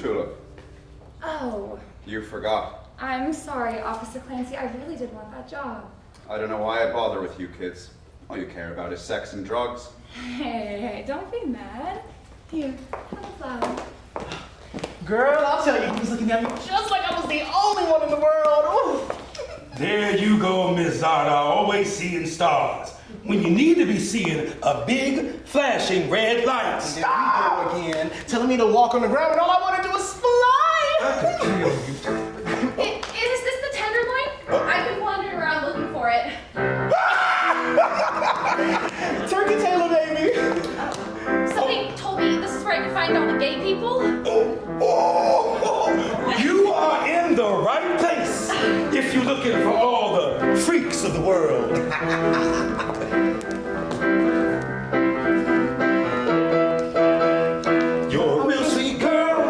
Tulip. Oh. You forgot. I'm sorry, Officer Clancy. I really did want that job. I don't know why I bother with you kids. All you care about is sex and drugs. Hey, don't be mad. Here, have a flower. Girl, I'll tell you, he was looking at me just like I was the only one in the world. Ooh. There you go, Miss Zada, always seeing stars. When you need to be seeing a big, flashing red light. Stop! There we go again, telling me to walk on the ground, and all I want to do is fly. Is this the tenderloin? I've been wandering around looking for it. Turkey tailor, baby. Somebody told me this is where I can find all the gay people. You are in the right place if you're looking for all the freaks of the world. You're a real sweet girl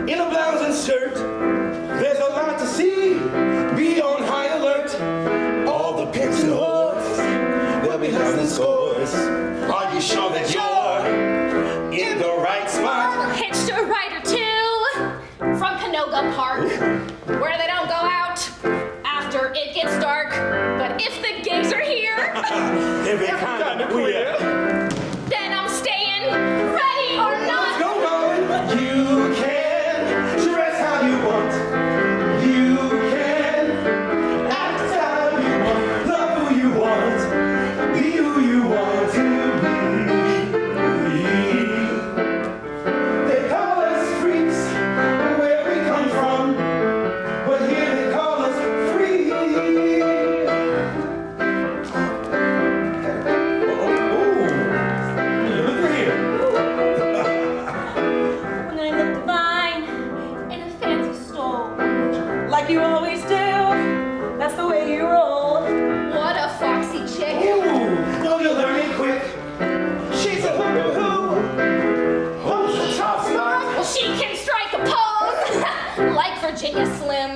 in a blouse and shirt. There's a lot to see. Be on high alert. All the pimps and whores, they'll be hustling scores. Are you sure that you're in the right spot? Hitched a ride or two from Canoga Park, where they don't go out after it gets dark. But if the gays are here, If it kind of queer. then I'm staying, ready or not. Go on. You can dress how you want. You can act how you want. Love who you want. Be who you want to be. They call us freaks where we come from, but here they call us free. Look here. When I look divine in a fancy stole, like you always do, that's the way you roll. What a foxy chick. Ooh, you're learning quick. She's a hoo-hoo. Oh, the top spot. Well, she can strike a pose like Virginia Slim,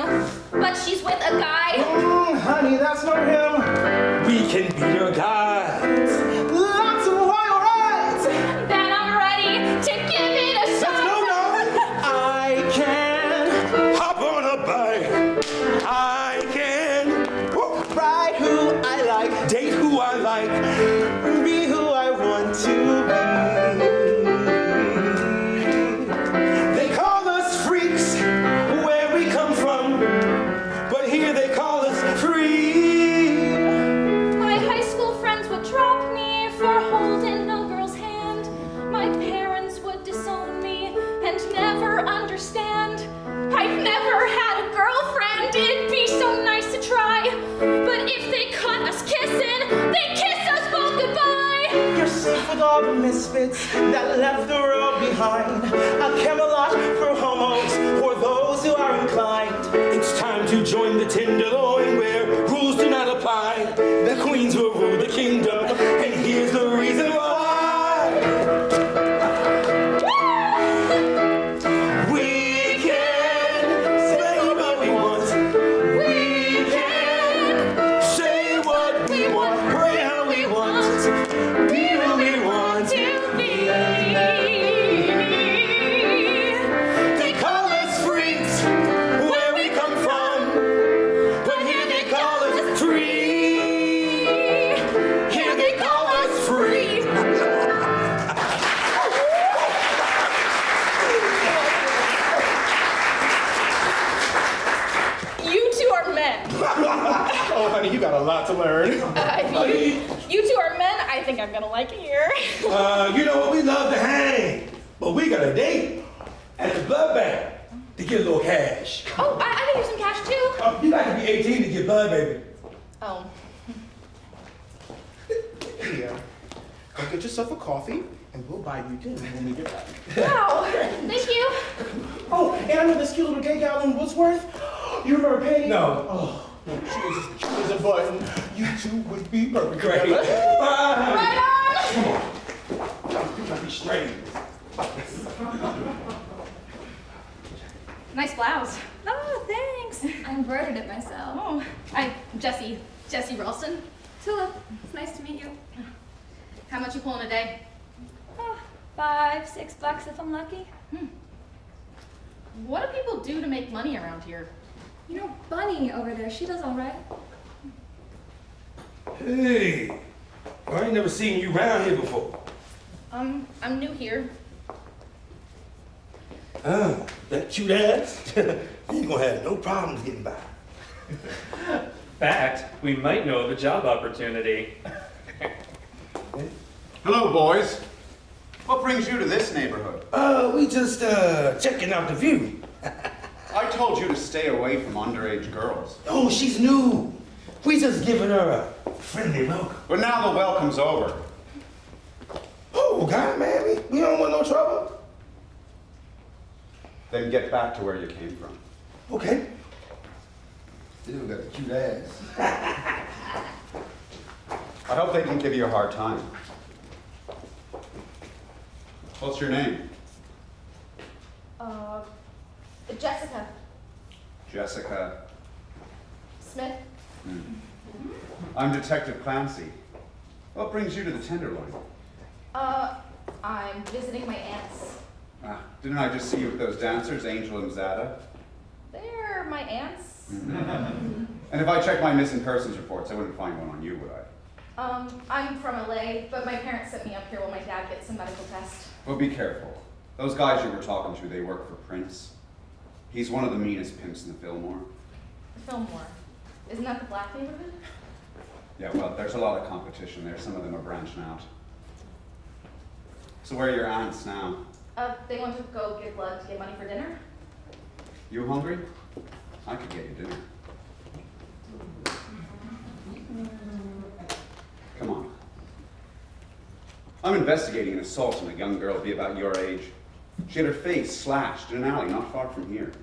but she's with a guy. Honey, that's not him. We can be your guides. Lots of wild rides. Then I'm ready to give it a shot. Let's go now. I can hop on a bike. I can Ride who I like. date who I like. Be who I want to be. They call us freaks where we come from, but here they call us free. My high school friends would drop me for holding no girl's hand. My parents would disown me and never understand. I've never had a girlfriend, it'd be so nice to try. But if they caught us kissing, they kiss us both goodbye. You're safe with all the misfits that left the world behind. A Camelot for homos or those who are inclined. It's time to join the Tenderloin where rules do not apply. The queens will rule the kingdom, and here's the reason why. We can say what we want. We can say what we want. Pray how we want. Be who we want to be. They call us freaks where we come from, but here they call us free. Here they call us free. You two are men. Oh, honey, you got a lot to learn. If you two are men, I think I'm gonna like it here. You know what? We love to hang, but we got a date at the blood bank to get a little cash. Oh, I can use some cash too. You got to be 18 to get blood, baby. Oh. Here, go get yourself a coffee, and we'll buy you dinner when we get back. Wow, thank you. Oh, and I know this cute little gay gal in Woodsworth. You remember Penny? No. Oh, she is as cute as a button. You two would be perfect. Great. together. Bye. Right on. You gotta be straight. Nice blouse. Oh, thanks. I embroidered it myself. Oh, I'm Jesse Ralston. Tulip, it's nice to meet you. How much you pulling a day? Oh, $5, $6 if I'm lucky. what do people do to make money around here? You know, Bunny over there, she does all right. Hey, I ain't never seen you around here before. I'm new here. That cute ass? You ain't gonna have no problems getting by. Fact, we might know of a job opportunity. Hello, boys. What brings you to this neighborhood? We just, checking out the view. I told you to stay away from underage girls. Oh, she's new. We just giving her a friendly welcome. But now the welcome's over. Oh, God, man, we don't want no trouble. Then get back to where you came from. Okay. Still got a cute ass. I hope they didn't give you a hard time. What's your name? Jessica Jessica. Smith. I'm Detective Clancy. What brings you to the Tenderloin? I'm visiting my aunts. Didn't I just see you with those dancers, Angel and Zada? They're my aunts. And if I checked my missing persons reports, I wouldn't find one on you, would I? I'm from LA, but my parents sent me up here while my dad gets some medical test. Well, be careful. Those guys you were talking to, they work for Prince. He's one of the meanest pimps in the Fillmore. Fillmore. Isn't that the black neighborhood? Yeah, well, there's a lot of competition there. Some of them are branching out. So where are your aunts now? They want to go give blood to get money for dinner. You hungry? I could get you dinner. Come on. I'm investigating an assault on a young girl be about your age. She had her face slashed in an alley not far from here.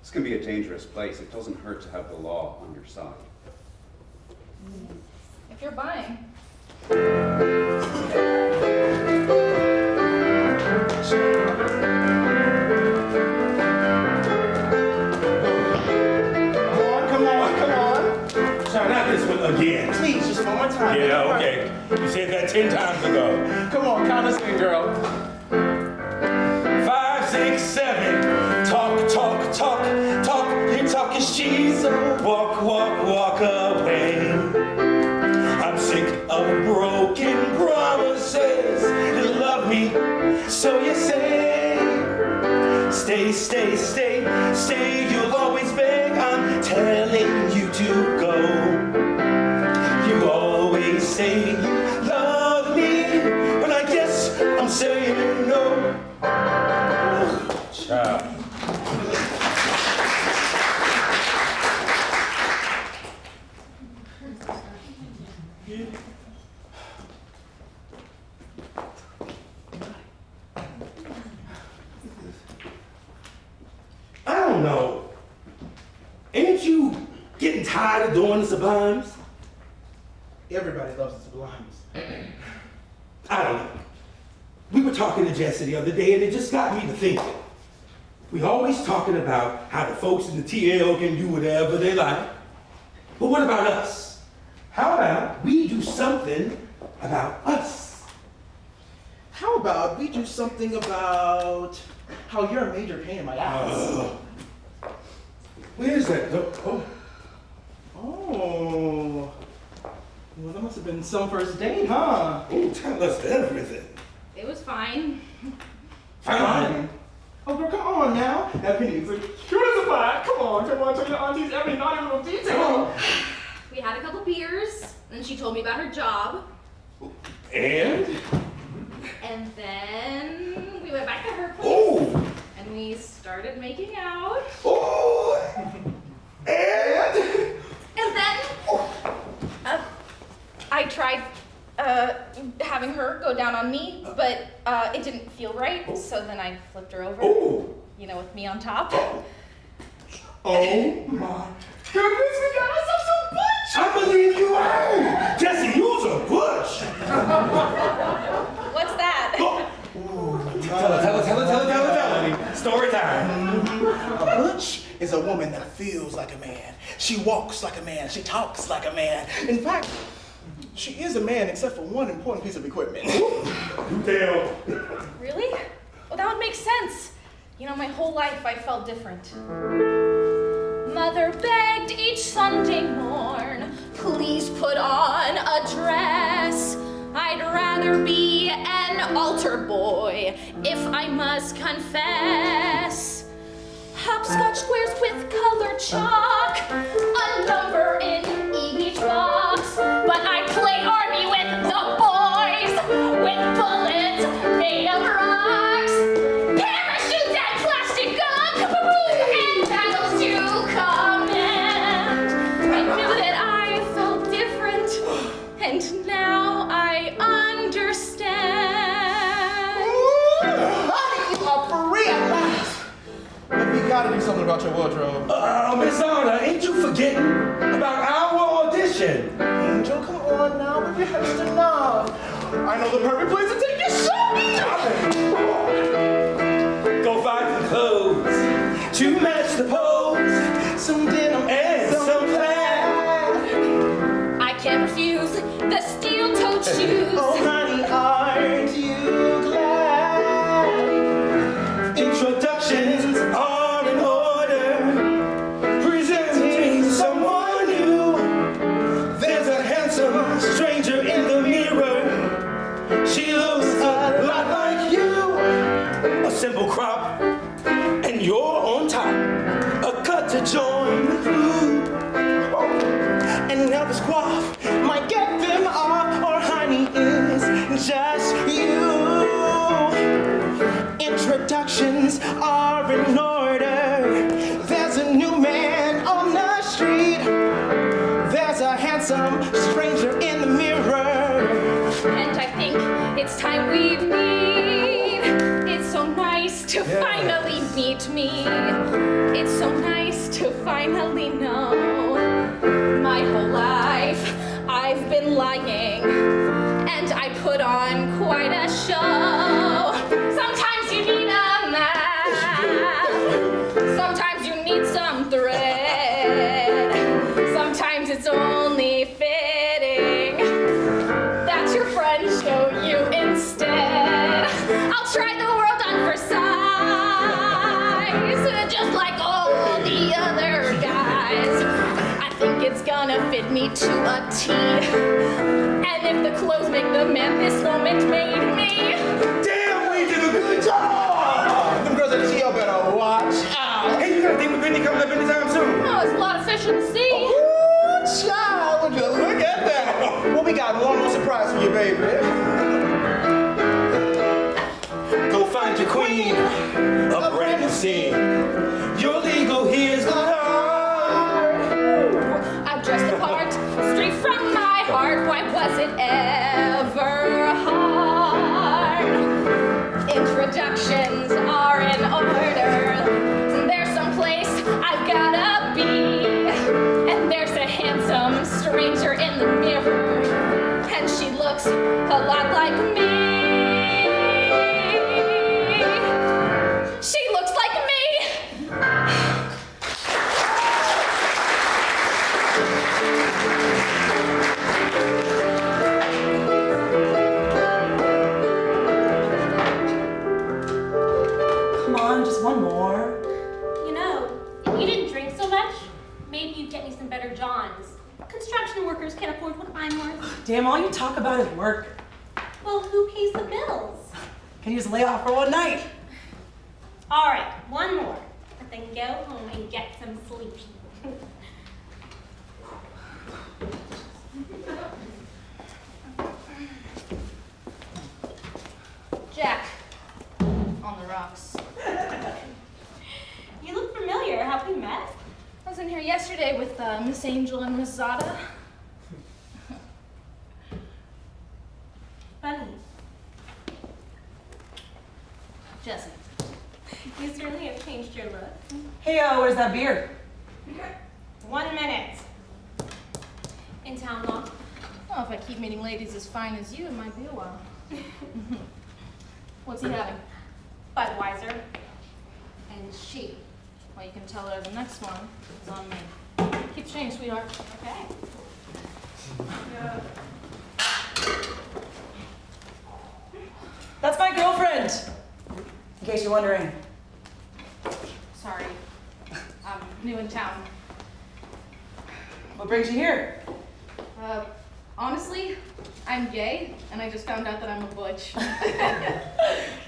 This can be a dangerous place. It doesn't hurt to have the law on your side. If you're buying. Come on. Try not this one again. Please, just one more time. Yeah, okay. You said that 10 times ago. Come on, count us in, girl. 5, 6, 7. Talk, talk, talk, talk. You're talking cheese. Walk, walk, walk away. I'm sick of broken promises. You love me, so you say. Stay, stay, stay, stay. You'll always beg. I'm telling you to go. You always say you love me, but I guess I'm saying no. Child. I don't know. Ain't you getting tired of doing the sublimes? Everybody loves the Sublimes. I don't know. We were talking to Jesse the other day, and it just got me to thinking. We always talking about how the folks in the TL can do whatever they like. But what about us? How about we do something about us? How about we do something about how you're a major pain in my ass? Where's that? Oh. Oh. Well, that must have been some first date, huh? Oh, tell us everything. It was fine. Fine. Oh, girl, come on now. That Penny's like, cute as a pie. Come on, tell your aunties every naughty little detail. We had a couple beers, and she told me about her job. And? And then we went back to her place. Oh. And we started making out. Oh. And? And then I tried having her go down on me, but it didn't feel right, so then I flipped her over. Oh. You know, with me on top. Oh my Goodness, we got ourselves some butch. I believe you are. Jesse, you's a butch. What's that? Tell me. Story time. A butch is a woman that feels like a man. She walks like a man. She talks like a man. In fact, she is a man except for one important piece of equipment. You tell. Really? Well, that would make sense. You know, my whole life I felt different. Mother begged each Sunday morn, please put on a dress. I'd rather be an altar boy, if I must confess. Hopscotch squares with colored chalk, a number in each box. But I play army with the boys, with bullets made of rocks. Parachutes and plastic gum, and battles to command. I knew that I felt different, and now I understand. Honey, you are free at last. But we gotta do something about your wardrobe. Miss Anna, ain't you forgetting about our audition? Angel, come on now. We rehearsed enough. I know the perfect place to take your shopping. Go find some clothes to match the pose. Some denim And some plaid. I can't refuse the steel-toed shoes. Oh, honey, aren't you glad? Introductions are in order. Presenting someone new. There's a handsome stranger in the mirror. She looks a lot like you. A simple crop, and you're on top. A cut to join the crew. And now the squaff might get them off, or honey, is just you. Introductions are in order. There's a new man on the street. There's a handsome stranger in the mirror. And I think it's time we meet. It's so nice to finally meet me. It's so nice to finally know. My whole life I've been lying, and I put on quite a show. Sometimes you need a map. Sometimes you need some thread. Sometimes it's only fitting that your friends show you instead. I'll try the world on for size, just like all the other guys. I think it's gonna fit me to a T. And if the clothes make the man this moment made me, Damn, we did a good job! Them girls at the TL better watch out. Hey, you got a date with Brittany coming up anytime soon? oh, there's a lot of fish in the sea. Ooh, child, would you look at that? Well, we got one more surprise for you, baby. Go find your queen, a brand new scene. Your legal here's the heart. I've dressed the part straight from my heart. Why was it ever hard? Introductions are in order. There's some place I've gotta be. And there's a handsome stranger in the mirror. And she looks a lot like me. She looks like me. Come on, just one more. You know, if you didn't drink so much, maybe you'd get me some better Johns. Construction workers can't afford what I'm worth. Damn, all you talk about is work. Well, who pays the bills? Can you just lay off for one night? All right, one more. But then go home and get some sleep. Jack, on the rocks. You look familiar. Have we met? I was in here yesterday with Miss Angel and Miss Zada. Bunny, Jesse. you certainly have changed your look. Hey, where's that beer? 1 minute. In town long? Well, if I keep meeting ladies as fine as you, it might be a while. What's he having? Budweiser. And she. Well, you can tell her the next one is on me. Keep change, sweetheart. Okay. That's my girlfriend, in case you're wondering. new in town. What brings you here? Honestly, I'm gay, and I just found out that I'm a butch.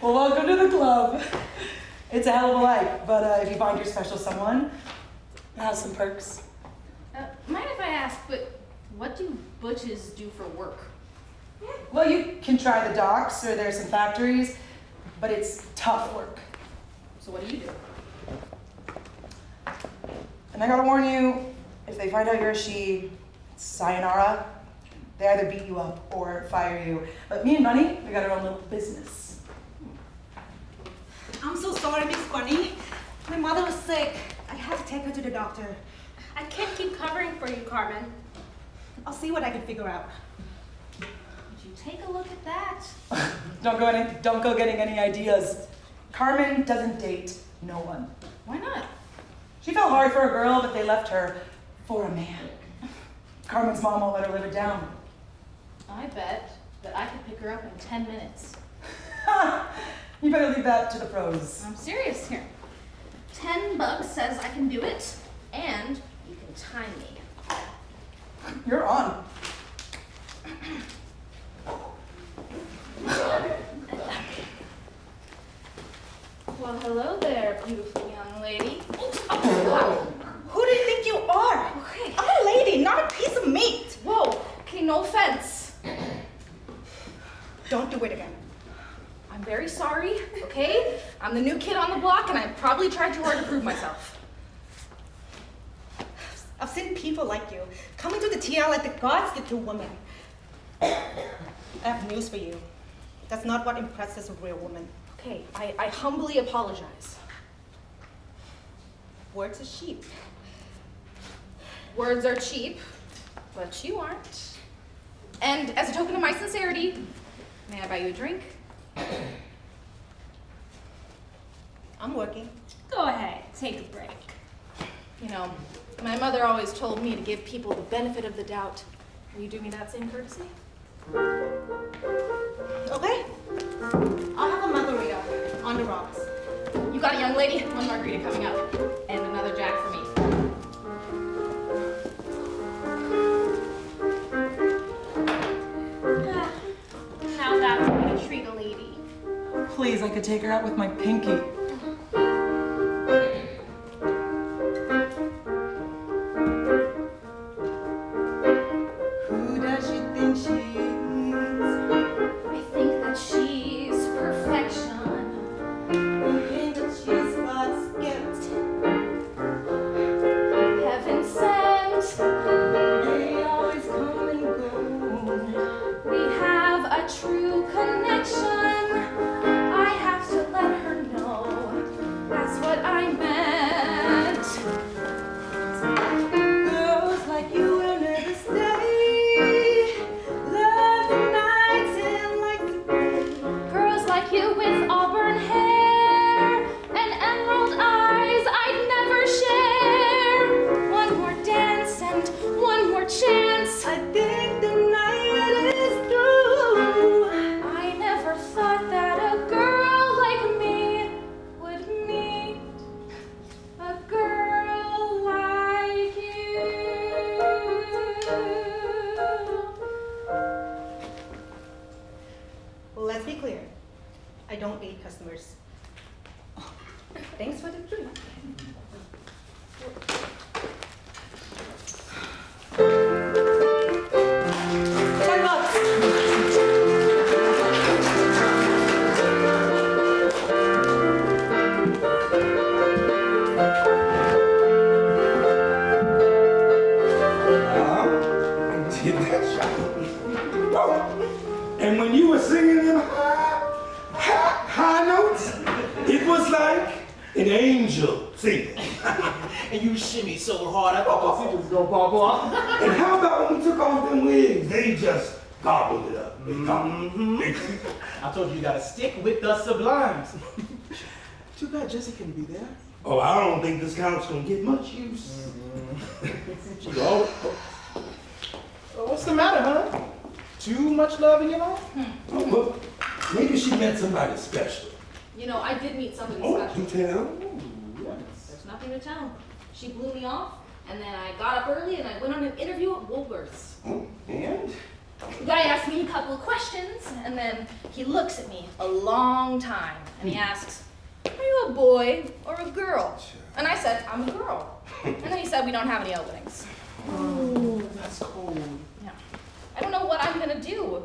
Well, welcome to the club. It's a hell of a life, but if you find your special someone, it has some perks. Mind if I ask, but what do butches do for work? Well, you can try the docks, or there's some factories, but it's tough work. So what do you do? And I gotta warn you, if they find out you're a she, sayonara. They either beat you up or fire you. But me and Bunny, we got our own little business. I'm so sorry, Miss Bunny. My mother was sick. I had to take her to the doctor. I can't keep covering for you, Carmen. I'll see what I can figure out. Would you take a look at that? Don't go getting any ideas. Carmen doesn't date no one. Why not? She fell hard for a girl, but they left her for a man. Carmen's mom won't let her live it down. I bet that I could pick her up in 10 minutes. You better leave that to the pros. I'm serious here. $10 says I can do it, and you can time me. You're on. Well, hello there, beautiful young lady. Who do you think you are? Okay. I'm a lady, not a piece of meat. Whoa, okay, no offense. Don't do it again. I'm very sorry, okay? I'm the new kid on the block, and I probably tried too hard to prove myself. I've seen people like you coming to the TL like the gods did to women. I have news for you. That's not what impresses a real woman. Okay, I humbly apologize. Words are cheap. Words are cheap, but you aren't. And as a token of my sincerity, may I buy you a drink? I'm working. Go ahead, take a break. You know, my mother always told me to give people the benefit of the doubt. Will you do me that same courtesy? Okay. I'll have a margarita on the rocks. You got it, young lady. One margarita coming up. And another Jack for me. Now that's how you treat a lady. Please, I could take her out with my pinky. Who does she think she is? I think that she's perfection. You think that she's God's gift? Heaven sent. They always come and go. We have a true connection. I have to let her know. That's what I meant. Girls like you will never stay. Love the nights and like the day. Girls like you with auburn hair and emerald eyes, I'd never share. One more dance and one more chance. I think the night is through. I never thought that a girl like me would meet a girl like you. Well, let's be clear. I don't need customers. Thanks for the drink. Did that shot. Oh. And when you were singing them high notes, it was like an angel singing. And you shimmy so hard, I thought my was gonna pop off. And how about when we took off them wigs? They just gobbled it up. They gobbled it. I told you gotta stick with the sublimes. Too bad Jesse couldn't be there. Oh, I don't think this count's gonna get much use. Oh, what's the matter, huh? Too much love in your life? Oh, well, maybe she met somebody special. You know, I did meet somebody Oh, special. do tell. There's nothing to tell. She blew me off, and then I got up early and I went on an interview at Woolworths. Oh, and? The guy asked me a couple of questions, and then he looks at me a long time, and he asks, "Are you a boy or a girl?" And I said, "I'm a girl." And then he said, "We don't have any openings." Oh, that's cold. Yeah. I don't know what I'm gonna do.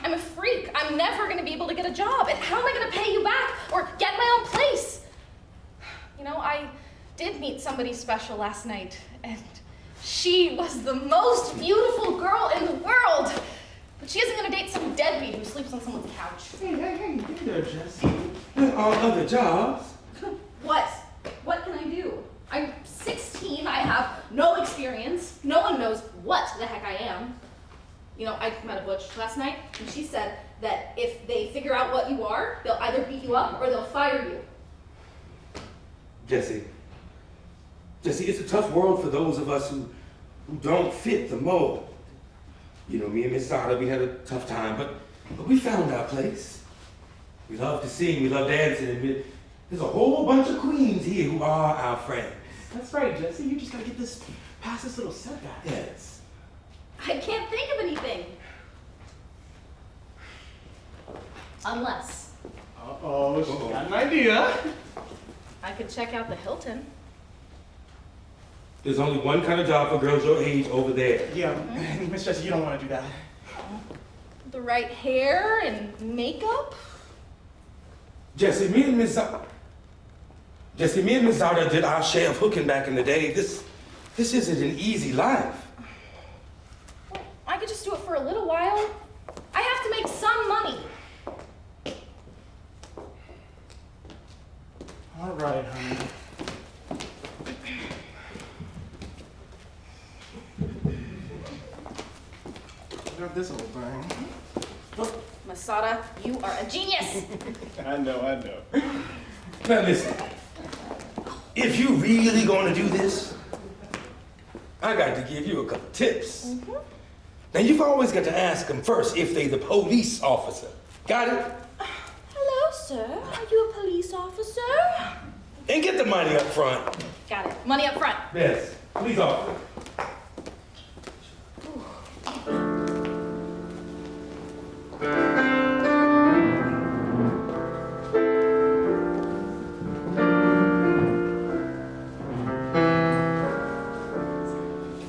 I'm a freak. I'm never gonna be able to get a job. And how am I gonna pay you back or get my own place? You know, I did meet somebody special last night, and she was the most beautiful girl in the world. But she isn't gonna date some deadbeat who sleeps on someone's couch. Hey there, Jesse. There are other jobs. What? What can I do? I'm 16, I have no experience, no one knows what the heck I am. You know, I met a butch last night, and she said that if they figure out what you are, they'll either beat you up or they'll fire you. Jesse, it's a tough world for those of us who don't fit the mold. You know, me and Miss Zada, we had a tough time, but we found our place. We love to sing, we love dancing, and there's a whole bunch of queens here who are our friends. That's right, Jesse. You just gotta get this past this little setback. Yes. I can't think of anything. Unless Uh-oh, she got an idea. I could check out the Hilton. There's only one kind of job for girls your age over there. Yeah, Miss Jesse, you don't want to do that. The right hair and makeup. Jesse, me and Miss Zada did our share of hooking back in the day. This isn't an easy life. Well, I could just do it for a little while. I have to make some money. All right, honey. Got this old thing. Masada, you are a genius. I know. Now listen, if you really gonna do this, I got to give you a couple tips. Now you've always got to ask them first if they the police officer. Got it? Hello, sir. Are you a police officer? And get the money up front. Got it. Money up front. Yes, police officer.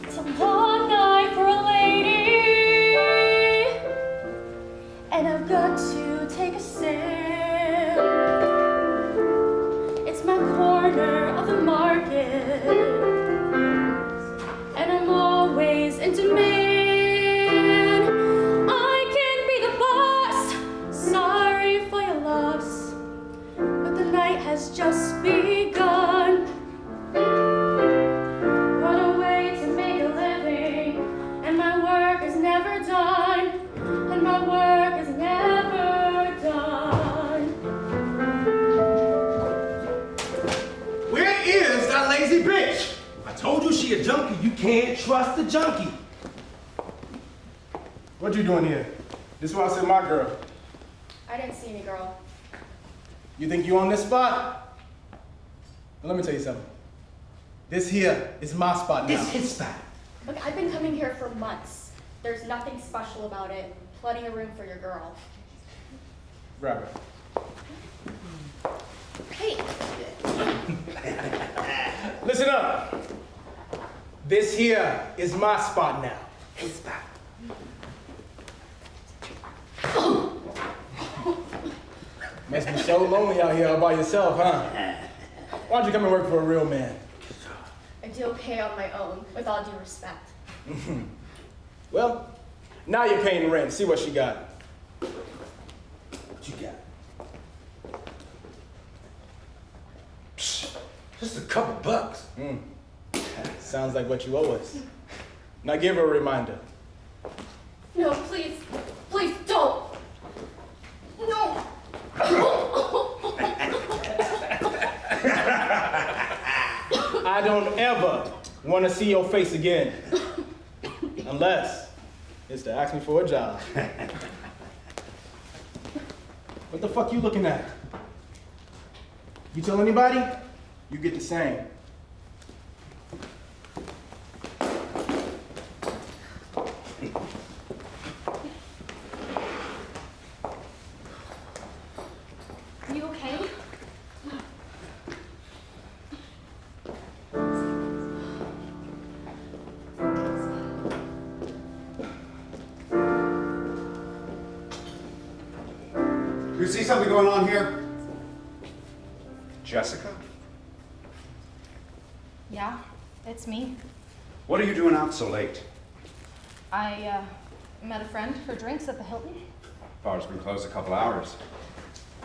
It's a long night for a lady, and I've got to take a sip. It's my corner of the market, and I'm always in demand. I can be the boss. Sorry for your loss, but the night has just begun. What a way to make a living, and my work is never done, and my work is never done. Where is that lazy bitch? I told you she a junkie. You can't trust a junkie. What you doing here? This is why I said my girl. I didn't see any girl. You think you on this spot? Well, let me tell you something. This here is my spot now. It's his spot. Look, I've been coming here for months. There's nothing special about it. Plenty of room for your girl. Grab her. Hey, Listen up. This here is my spot now. His spot. Must be so lonely out here all by yourself, huh? Why don't you come and work for a real man? I do okay on my own, with all due respect. Well, now you're paying rent. See what she got. What you got? Psh, just a couple bucks. Sounds like what you owe us. Now give her a reminder. No, please, please don't. No. I don't ever want to see your face again. Unless it's to ask me for a job. What the fuck you looking at? You tell anybody, you get the same. You see something going on here? Jessica? Yeah, it's me. What are you doing out so late? I met a friend for drinks at the Hilton. Bar's been closed a couple hours.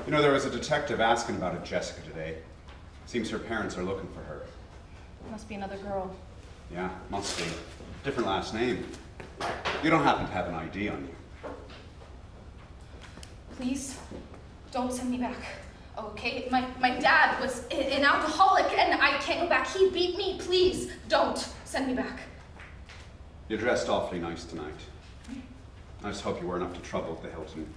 You know, there was a detective asking about a Jessica today. Seems her parents are looking for her. Must be another girl. Yeah, must be. Different last name. You don't happen to have an ID on you. Please, don't send me back. Okay, my dad was an alcoholic and I can't go back. He beat me. Please, don't send me back. You're dressed awfully nice tonight. I just hope you weren't up to trouble at the Hilton.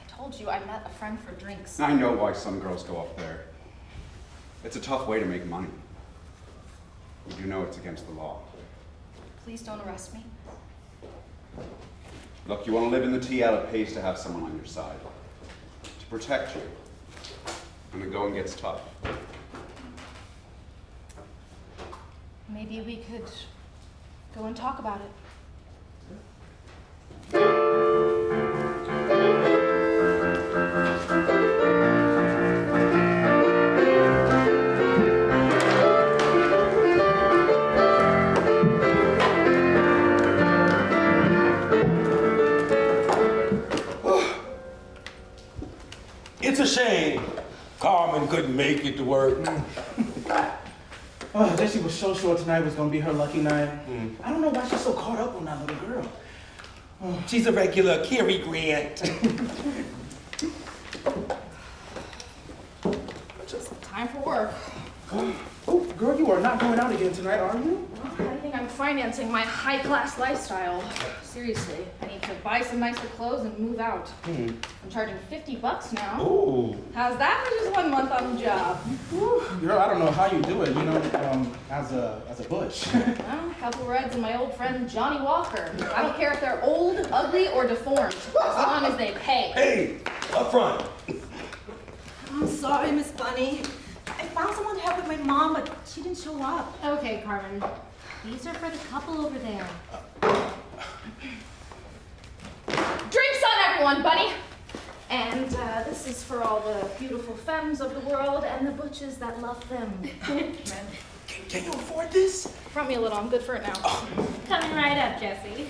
I told you I met a friend for drinks. I know why some girls go up there. It's a tough way to make money. You do know it's against the law. Please don't arrest me. Look, you want to live in the TL, it pays to have someone on your side. To protect you. When the going gets tough. Maybe we could go and talk about it. It's a shame Carmen couldn't make it to work. Oh, Jessie was so sure tonight was gonna be her lucky night. I don't know why she's so caught up on that little girl. She's a regular Cary Grant. Just time for work. Oh, girl, you are not going out again tonight, are you? I think I'm financing my high-class lifestyle. Seriously, I need to buy some nicer clothes and move out. I'm charging $50 now. Ooh. How's that for just 1 month on the job? Girl, I don't know how you do it, you know, as a butch. Well, a couple rides with my old friend Johnny Walker. I don't care if they're old, ugly, or deformed, as long as they pay. Hey, up front. I'm sorry, Miss Bunny. I found someone to help with my mom, but she didn't show up. Okay, Carmen. These are for the couple over there. Drinks on everyone, buddy! And this is for all the beautiful femmes of the world and the butches that love them. Can you afford this? Front me a little, I'm good for it now. Coming right up, Jessie.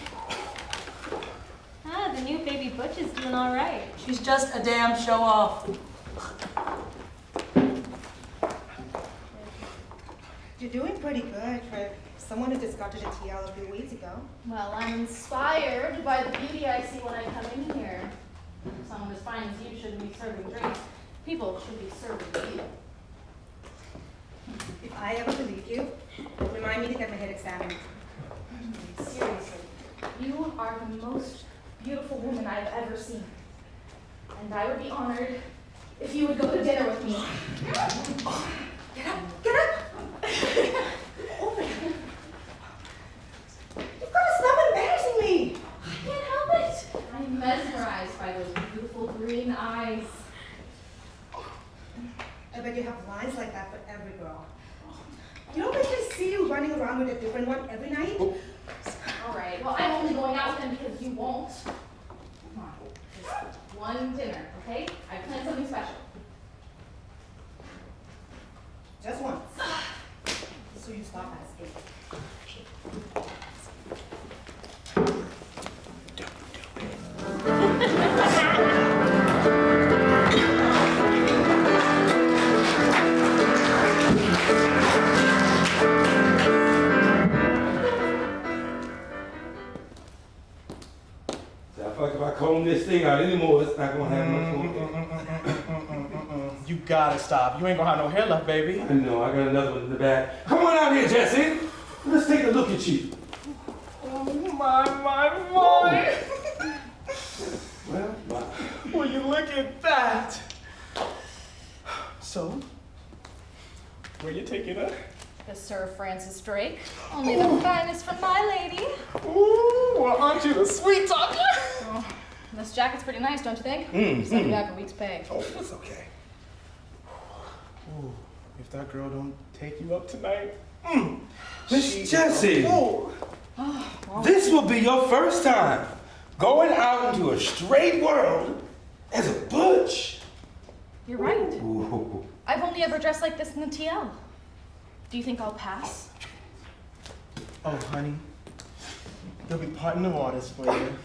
Ah, the new baby Butch is doing all right. She's just a damn show-off. You're doing pretty good for someone who just got to the TL a few weeks ago. Well, I'm inspired by the beauty I see when I come in here. Someone as fine as you shouldn't be serving drinks. People should be serving you. If I ever believe you, remind me to get my head examined. Seriously, you are the most beautiful woman I've ever seen. And I would be honored if you would go to dinner with me. Get up! Get up! You've got to stop embarrassing me! I can't help it. I'm mesmerized by those beautiful green eyes. I bet you have lines like that for every girl. You don't think I see you running around with a different one every night? All right, well, I'm only going out with them because you won't. Come on, just one dinner, okay? I planned something special. Just once. So you stop asking. I feel like if I comb this thing out anymore, it's not gonna have much more. You gotta stop. You ain't gonna have no hair left, baby. I know, I got another one in the back. Come on out here, Jessie. Let's take a look at you. Oh, my. Well, Will you look at that? So, where you taking her? The Sir Francis Drake. Only the finest from my lady. Ooh, well, aren't you the sweet talker? Oh, this jacket's pretty nice, don't you think? Send me back a week's pay. oh, it's okay. Ooh, if that girl don't take you up tonight. Miss Jessie, Oh, this will be your first time going out into a straight world as a butch. You're right. Ooh. I've only ever dressed like this in the TL. Do you think I'll pass? Oh, honey, they'll be parting the waters for you.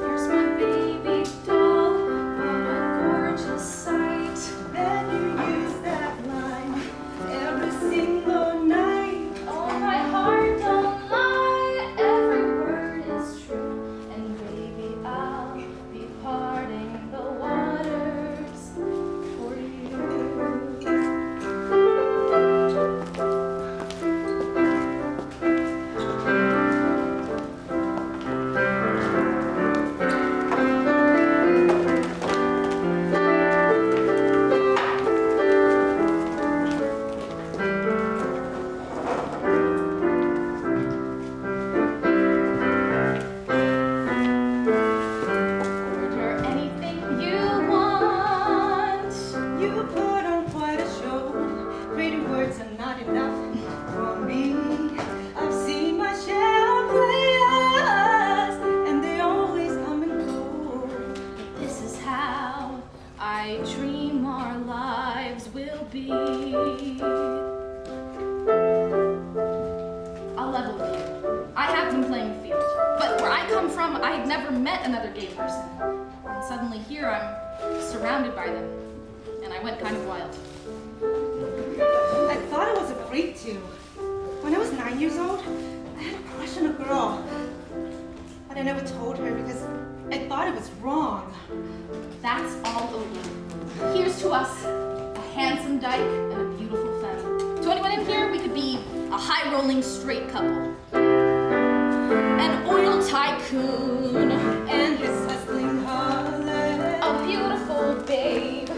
Here's my baby doll, what a gorgeous sight. Then you use that line every single night. Oh, my heart don't lie, every word is true. And baby, I'll be parting the waters for you. Order anything you want. You put on quite a show. Pretty words are not enough for me. I've seen my share of players, and they always come and go. This is how I dream our lives will be. I'll level with you. I have been playing the field, but where I come from, I had never met another gay person. And suddenly here I'm surrounded by them, and I went kind of wild. I thought I was a freak too. When I was 9 years old, I had a crush on a girl. But I never told her because I thought it was wrong. That's all over. Here's to us, a handsome dyke and a beautiful femme. To anyone in here, we could be a high-rolling straight couple. An oil tycoon. And his hustling heart. A beautiful babe.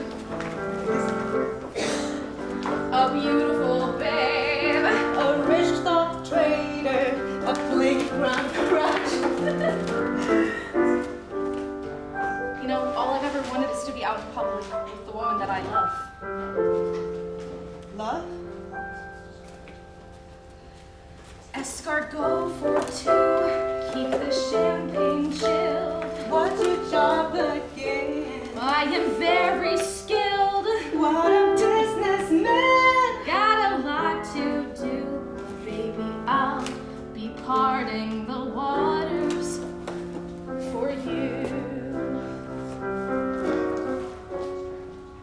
A beautiful babe. A rich stock trader. A playground crush. You know, all I've ever wanted is to be out in public with the woman that I love. Love? Escargot for two. Keep the champagne chilled. What's your job again? I am very skilled. What a businessman! Got a lot to do, baby. I'll be parting the waters for you.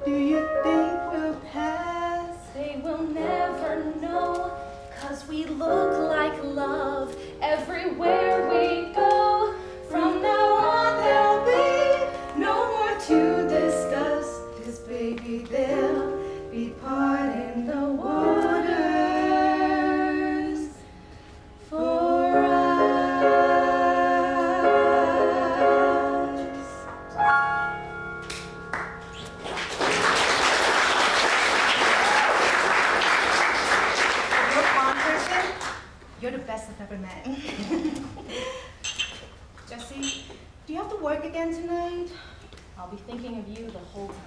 Do you think we'll pass? They will never know, 'cause we look like love everywhere we go. From now on, there'll be no more to discuss, 'cause baby, they'll be parting the waters for us. You're a fun person. You're the best I've ever met. Jesse, do you have to work again tonight? I'll be thinking of you the whole time.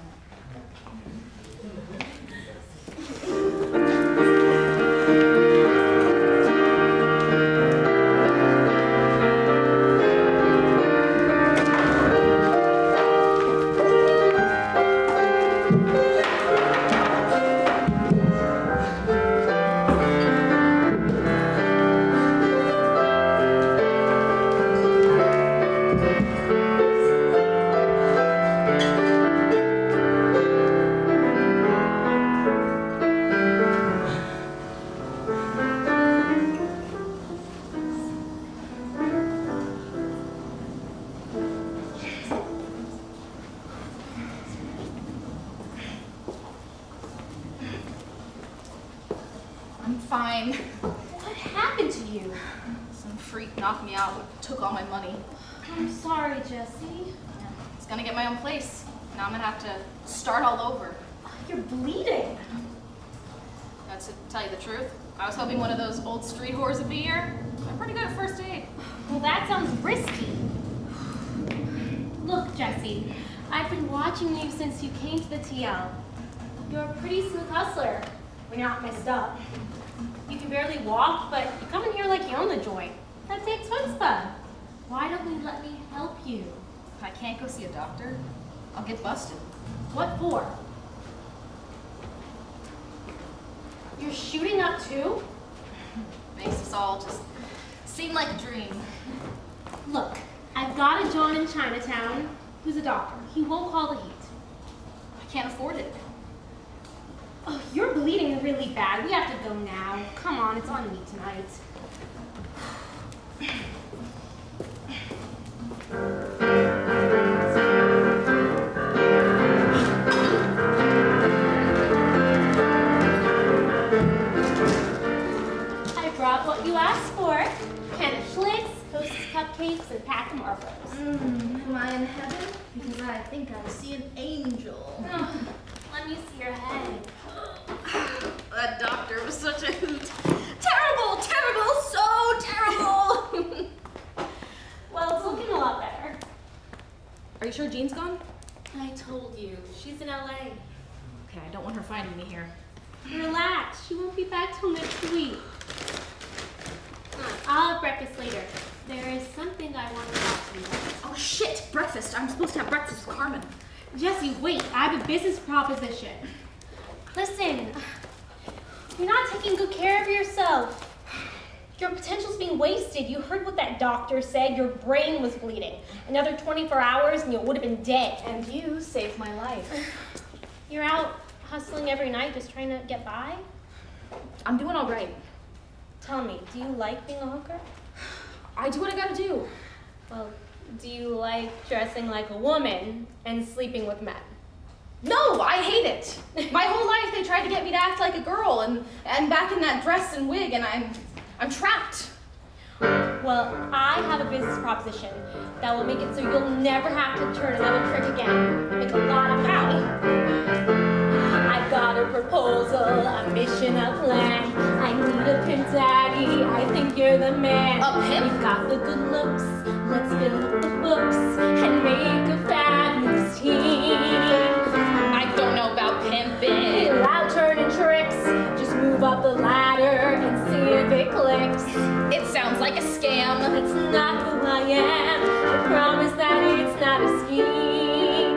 I'm fine. What happened to you? Some freak knocked me out and took all my money. I'm sorry, Jessie. Yeah, I was gonna get my own place. Now I'm gonna have to start all over. You're bleeding. Now, to tell you the truth, I was hoping one of those old street whores would be here. I'm pretty good at first aid. Well, that sounds risky. Look, Jessie, I've been watching you since you came to the TL. You're a pretty smooth hustler when you're not messed up. You can barely walk, but you come in here like you own the joint. That takes chutzpah. Why don't we let me help you? If I can't go see a doctor, I'll get busted. What for? You're shooting up too? Makes us all just seem like a dream. Look, I've got a John in Chinatown who's a doctor. He won't call the heat. I can't afford it. Oh, you're bleeding really bad. We have to go now. Come on, it's on me tonight. I brought what you asked for. Can of Schlitz, Hostess cupcakes, and pack of Marlboros. Am I in heaven? Because I think I see an angel. Oh, let me see your head. That doctor was such a hoot. Terrible, terrible, so terrible. Well, it's looking a lot better. Are you sure Jean's gone? I told you, she's in LA. Okay, I don't want her finding me here. Relax, she won't be back till next week. I'll have breakfast later. There is something I want to talk to you about. Oh shit, breakfast. I'm supposed to have breakfast with Carmen. Jesse, wait, I have a business proposition. Listen, you're not taking good care of yourself. Your potential's being wasted. You heard what that doctor said. Your brain was bleeding. Another 24 hours and you would have been dead. And you saved my life. You're out hustling every night just trying to get by? I'm doing all right. Tell me, do you like being a hooker? I do what I gotta do. Well, do you like dressing like a woman and sleeping with men? No, I hate it. My whole life they tried to get me to act like a girl and back in that dress and wig, and I'm trapped. Well, I have a business proposition that will make it so you'll never have to turn another trick again and make a lot of money. I've got a proposal, a mission, a plan. I need a pimp daddy, I think you're the man. A pimp? You've got the good looks, let's fill up the books and make a fabulous team. I don't know about pimping. Feel out turning tricks, just move up the ladder and see if it clicks. It sounds like a scam. It's not who I am. I promise that it's not a scheme.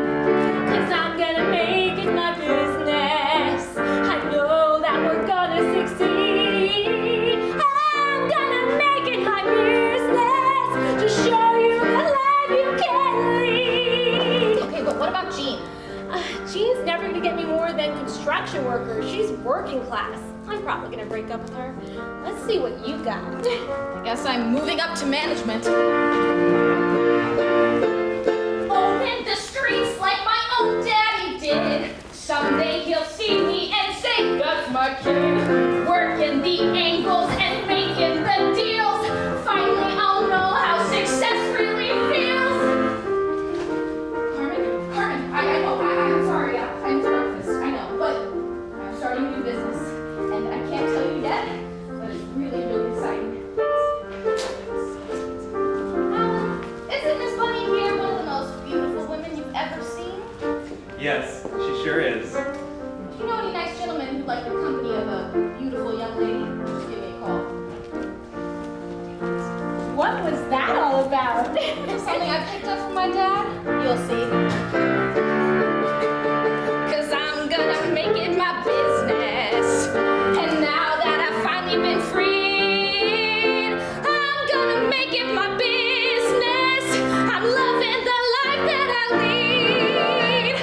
'Cause I'm gonna make it my business. I know that we're gonna succeed. I'm gonna make it my business to show you the life you can lead. Okay, but what about Jean? Jean's never gonna get me more than construction worker. She's working class. I'm probably gonna break up with her. Let's see what you got. I guess I'm moving up to management. Open the streets like my own daddy did. Someday he'll see me and say, that's my kid. Working the angles and making the deals. Finally I'll know how success really feels. Carmen, I know, I'm sorry, I missed breakfast, I know, but I'm starting a new business, and I can't tell you yet, but it's really, really exciting. Isn't Miss Bunny here one of the most beautiful women you've ever seen? Yes, she sure is. Do you know any nice gentlemen who'd like the company of a beautiful young lady? Just give me a call. What was that all about? Something I picked up from my dad? You'll see. 'Cause I'm gonna make it my business. And now that I've finally been freed, I'm gonna make it my business. I'm loving the life that I lead.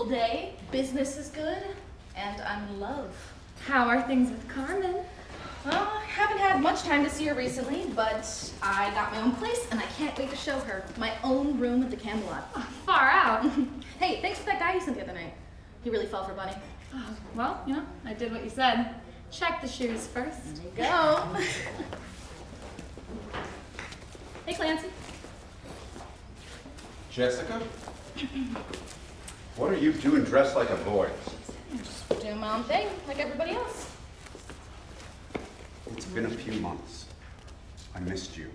beautiful day. Business is good, and I'm in love. How are things with Carmen? Well, I haven't had much time to see her recently, but I got my own place, and I can't wait to show her my own room at the Camelot. Oh, far out. Hey, thanks for that guy you sent the other night. He really fell for Bunny. Oh, well, you know, I did what you said. Check the shoes first. There you go. Hey, Clancy. Jessica? What are you doing dressed like a boy? Just doing my own thing, like everybody else. It's been a few months. I missed you.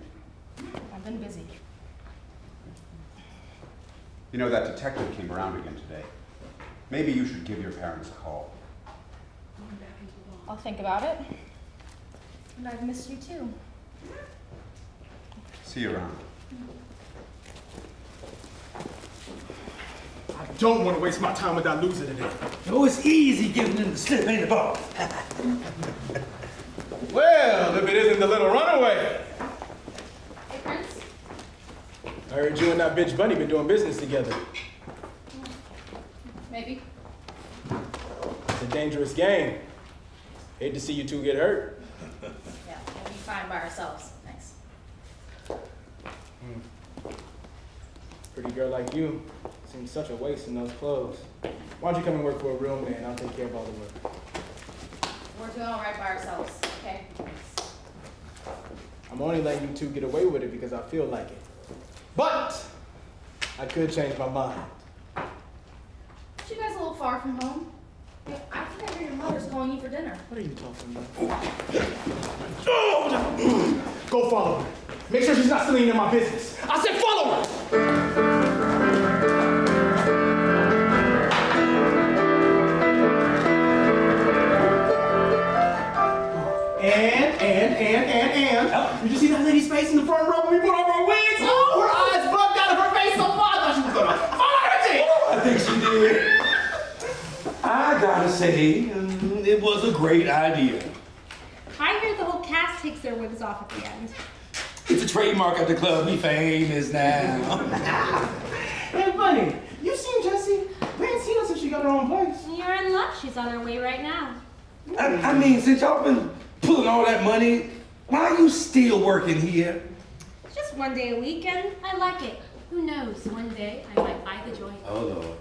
I've been busy. You know, that detective came around again today. Maybe you should give your parents a call. I'll think about it. And I've missed you too. See you around. I don't want to waste my time with that loser today. Oh, it's easy giving them the slip, ain't it, boss? Well, if it isn't the little runaway. Hey, Prince. I heard you and that bitch Bunny been doing business together. Maybe. It's a dangerous game. Hate to see you two get hurt. Yeah, we'll be fine by ourselves. Thanks. Pretty girl like you seems such a waste in those clothes. Why don't you come and work for a real man? I'll take care of all the work. We're doing all right by ourselves, okay? Thanks. I'm only letting you two get away with it because I feel like it. But I could change my mind. Aren't you guys a little far from home? Yeah, I think I hear your mother's calling you for dinner. What are you talking about? Oh, go follow her. Make sure she's not stealing in my business. I said follow her! And. Did you see that lady's face in the front row when we put over our wigs? Oh, her eyes bugged out of her face so far I thought she was gonna fall out of it! I think she did. I gotta say, it was a great idea. I hear the whole cast takes their wigs off at the end. It's a trademark at the club. We famous now. Hey, Bunny, you seen Jessie? We ain't seen her since she got her own place. You're in luck. She's on her way right now. I mean, since y'all been pulling all that money, why are you still working here? It's just one day a week, and I like it. Who knows? One day I might buy the joint. Oh, Lord.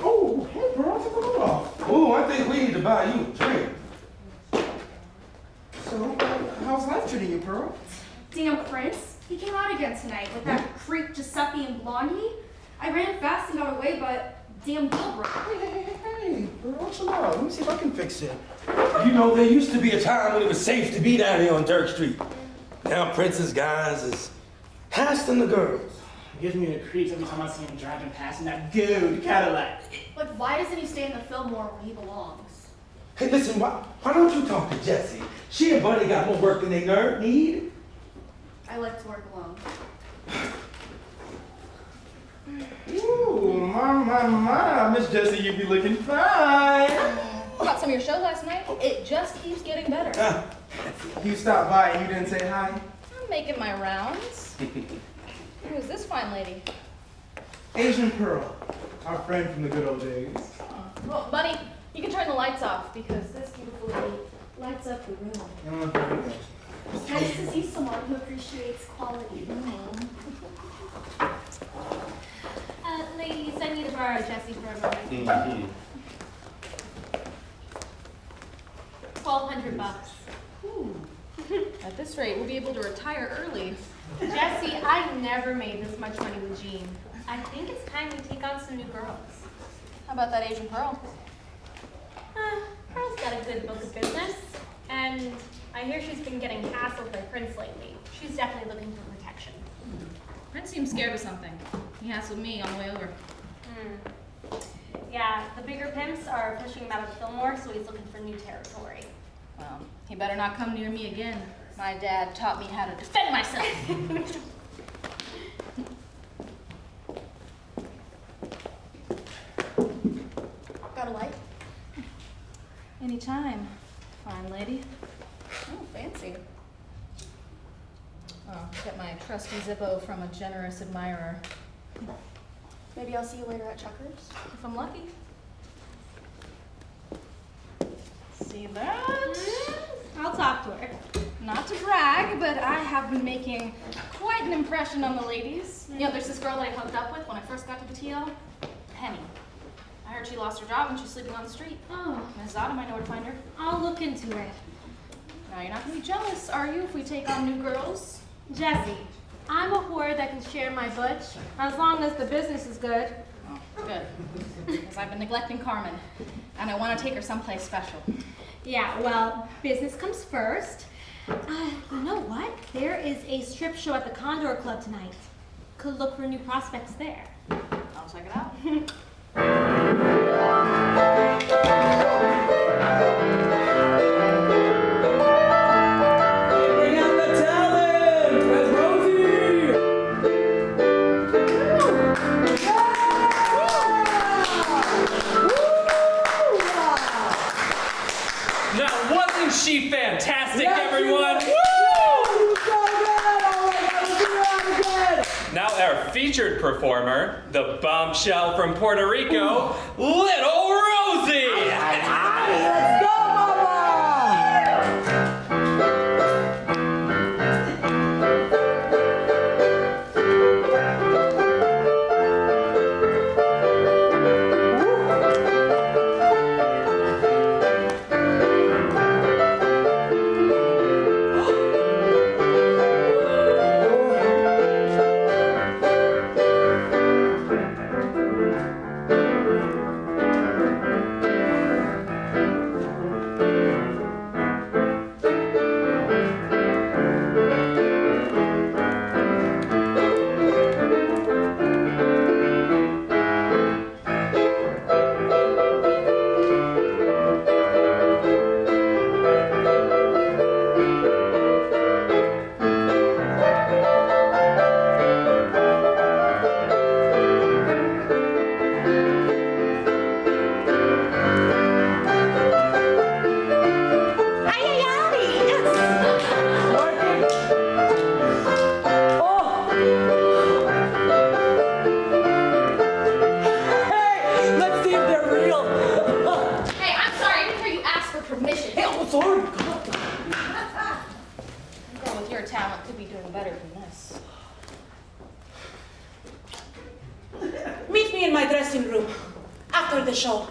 Oh, hey, girl, take a look off. Oh, I think we need to buy you a drink. So, how's life treating you, Pearl? Damn, Prince. He came out again tonight with that creep Giuseppe and Blondie. I ran fast and got away, but damn deal broke. Hey, Pearl, chill out. Let me see if I can fix it. You know, there used to be a time when it was safe to be down here on Dirk Street. Now Prince's guys is hassling the girls. Gives me the creeps every time I see him driving past in that good Cadillac. Like, why doesn't he stay in the Fillmore where he belongs? Hey, listen, why don't you talk to Jessie? She and Buddy got more work than they need. I like to work alone. Ooh, my, Miss Jessie, you be looking fine. Caught some of your show last night. It just keeps getting better. You stopped by and you didn't say hi? I'm making my rounds. Who's this fine lady? Asian Pearl, our friend from the good old days. Well, Bunny, you can turn the lights off because this beautiful lady lights up the room. It's nice to see someone who appreciates quality. Ladies, I need to borrow Jessie for a moment. $1,200. Ooh. At this rate, we'll be able to retire early. Jessie, I never made this much money with Jean. I think it's time we take on some new girls. How about that Asian Pearl? Pearl's got a good book of business, and I hear she's been getting hassled by Prince lately. She's definitely looking for protection. Prince seems scared of something. He hassled me on the way over. Yeah, the bigger pimps are pushing him out of Fillmore, so he's looking for new territory. Well, he better not come near me again. My dad taught me how to defend myself. Got a light? Anytime, fine lady. Oh, fancy. Oh, get my trusty Zippo from a generous admirer. Maybe I'll see you later at Chuckers, if I'm lucky. See that? I'll talk to her. Not to brag, but I have been making quite an impression on the ladies. You know, there's this girl that I hooked up with when I first got to the TL, Penny. I heard she lost her job and she's sleeping on the street. Oh, Ms. Autumn, I know where to find her. I'll look into it. Now, you're not gonna be jealous, are you, if we take on new girls? Jesse, I'm a whore that can share my butch as long as the business is good. Oh, good. Because I've been neglecting Carmen, and I want to take her someplace special. Yeah, well, business comes first. You know what? There is a strip show at the Condor Club tonight. Could look for new prospects there. I'll check it out. Bring out the talent! Where's Rosie? Now, wasn't she fantastic, everyone? Now our featured performer, the bombshell from Puerto Rico, Little Rosie! Let's go, mama! Meet me in my dressing room after the show.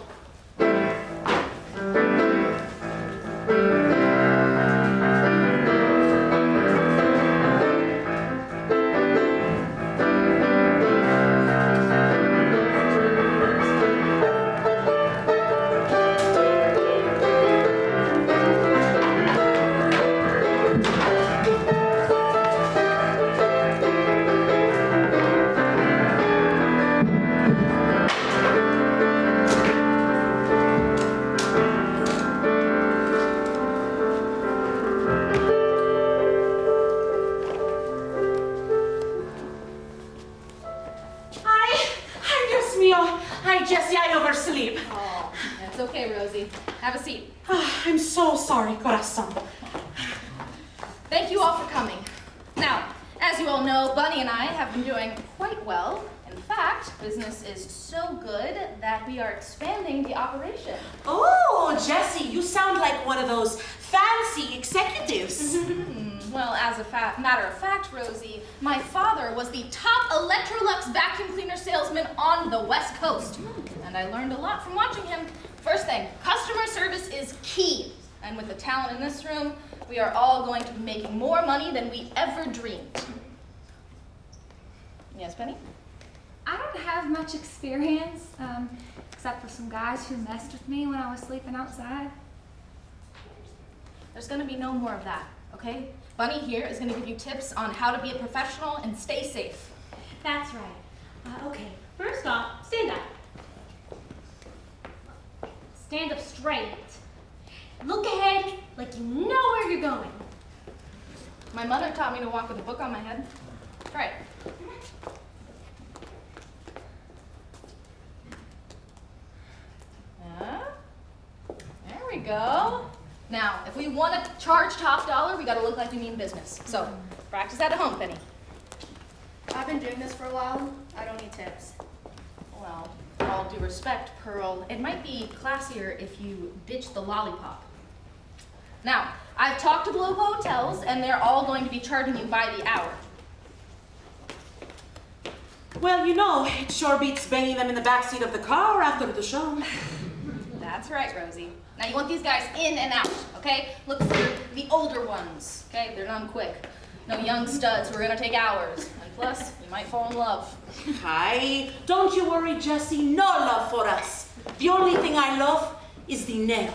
I oversleep. Oh, it's okay, Rosie. Have a seat. I'm so sorry, corazón. Thank you all for coming. Now, as you all know, Bunny and I have been doing quite well. In fact, business is so good that we are expanding the operation. Oh, Jessie, you sound like one of those fancy executives. Well, as a matter of fact, Rosie, my father was the top Electrolux vacuum cleaner salesman on the West Coast. And I learned a lot from watching him. First thing, customer service is key. And with the talent in this room, we are all going to be making more money than we ever dreamed. Yes, Penny? I don't have much experience, except for some guys who messed with me when I was sleeping outside. There's gonna be no more of that, okay? Bunny here is gonna give you tips on how to be a professional and stay safe. That's right. Okay, first off, stand up. Stand up straight. Look ahead like you know where you're going. My mother taught me to walk with a book on my head. Right. There we go. Now, if we want to charge top dollar, we got to look like we mean business. So, Practice that at home, Penny. I've been doing this for a while. I don't need tips. Well, all due respect, Pearl, it might be classier if you ditch the lollipop. Now, I've talked to Globe Hotels, and they're all going to be charging you by the hour. Well, you know, it sure beats banging them in the backseat of the car after the show. That's right, Rosie. Now you want these guys in and out, okay? Look for the older ones, okay? They're done quick. No young studs who are gonna take hours. And plus, you might fall in love. Hi, don't you worry, Jessie. No love for us. The only thing I love is the nail.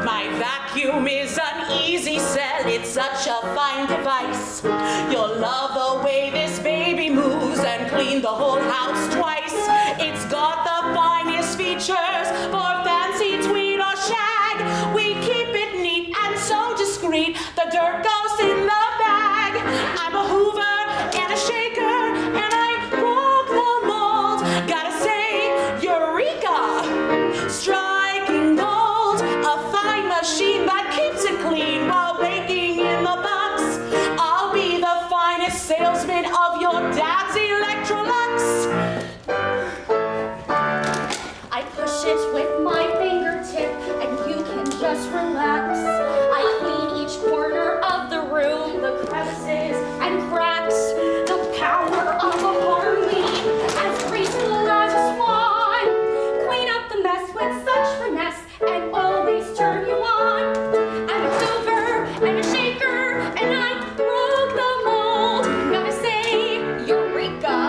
My vacuum is an easy sell. It's such a fine device. You'll love the way this baby moves and clean the whole house twice. It's got the finest features for fancy tweed or shag. We keep it neat and so discreet. The dirt goes in the bag. I'm a hoover and a shaker, and I broke the mold. Gotta say, Eureka! Striking gold, a fine machine that keeps it clean while baking in the box. I'll be the finest salesman of your dad's Electrolux. I push it with my fingertip and you can just relax. I clean each corner of the room, the crevices and cracks. The power of a Harley, as graceful as a swan. Clean up the mess with such finesse and always turn you on. I'm a hoover and a shaker and I broke the mold. Gotta say, Eureka!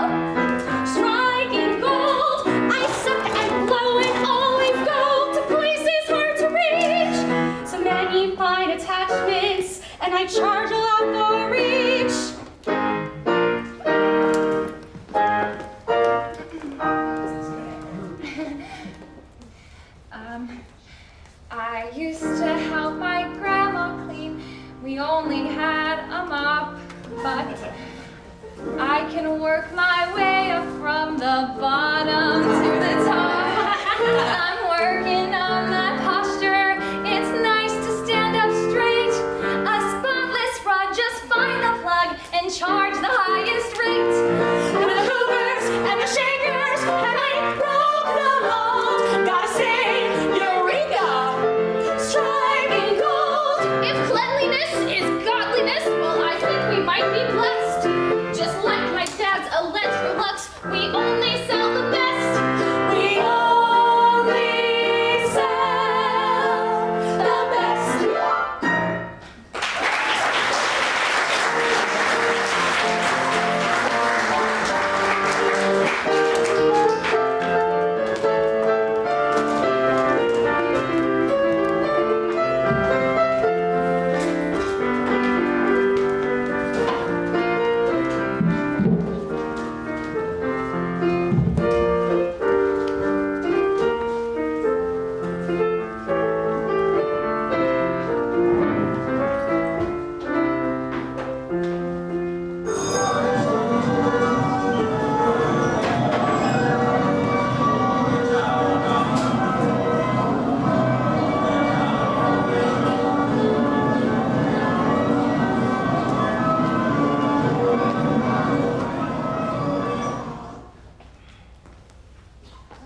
Striking gold, I suck and blow and always go to places hard to reach. So many fine attachments, and I charge a lot for each. I used to help my grandma clean. We only had a mop, but I can work my way up from the bottom to the top. I'm working on that posture. It's nice to stand up straight. A spotless rod, just find the plug and charge the highest rate. With the hoovers and the shakers, and I broke the mold. Gotta say, Eureka! Striking gold. If cleanliness is godliness, well, I think we might be blessed. Just like my dad's Electrolux, we only sell the best. We only sell the best.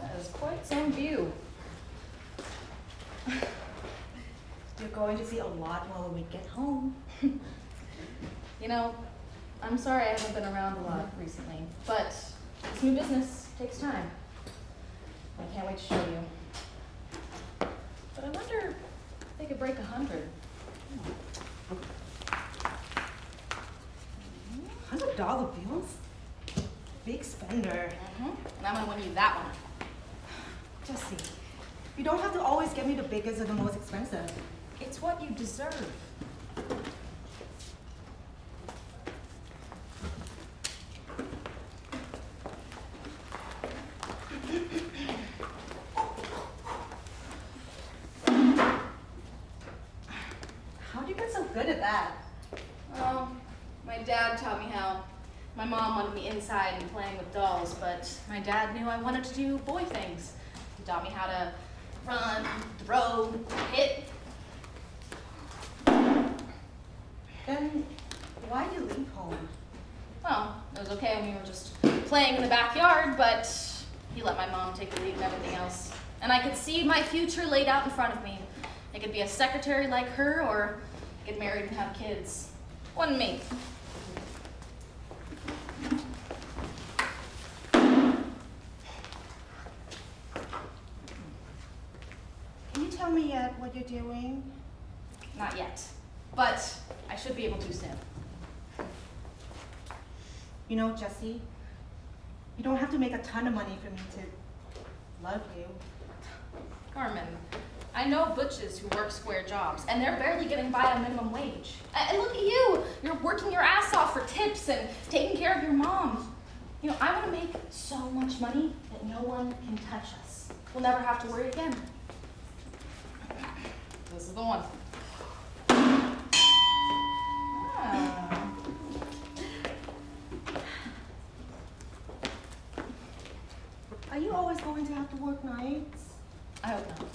That is quite some view. You're going to see a lot more when we get home. You know, I'm sorry I haven't been around a lot recently, but this new business takes time. I can't wait to show you. But I wonder if they could break 100. $100 bills? Big spender. And I'm gonna win you that one. Jessie, you don't have to always get me the biggest or the most expensive. It's what you deserve. How do you get so good at that? Oh, my dad taught me how. My mom wanted me inside and playing with dolls, but my dad knew I wanted to do boy things. He taught me how to run, throw, hit. Then why'd you leave home? Well, it was okay when we were just playing in the backyard, but he let my mom take the lead and everything else. And I could see my future laid out in front of me. I could be a secretary like her, or get married and have kids. Wasn't me. Can you tell me yet what you're doing? Not yet, but I should be able to soon. You know, Jessie, you don't have to make a ton of money for me to love you. Carmen, I know butches who work square jobs, and they're barely getting by on minimum wage. And look at you, you're working your ass off for tips and taking care of your mom. You know, I want to make so much money that no one can touch us. We'll never have to worry again. This is the one. Ah. Are you always going to have to work nights? I hope not.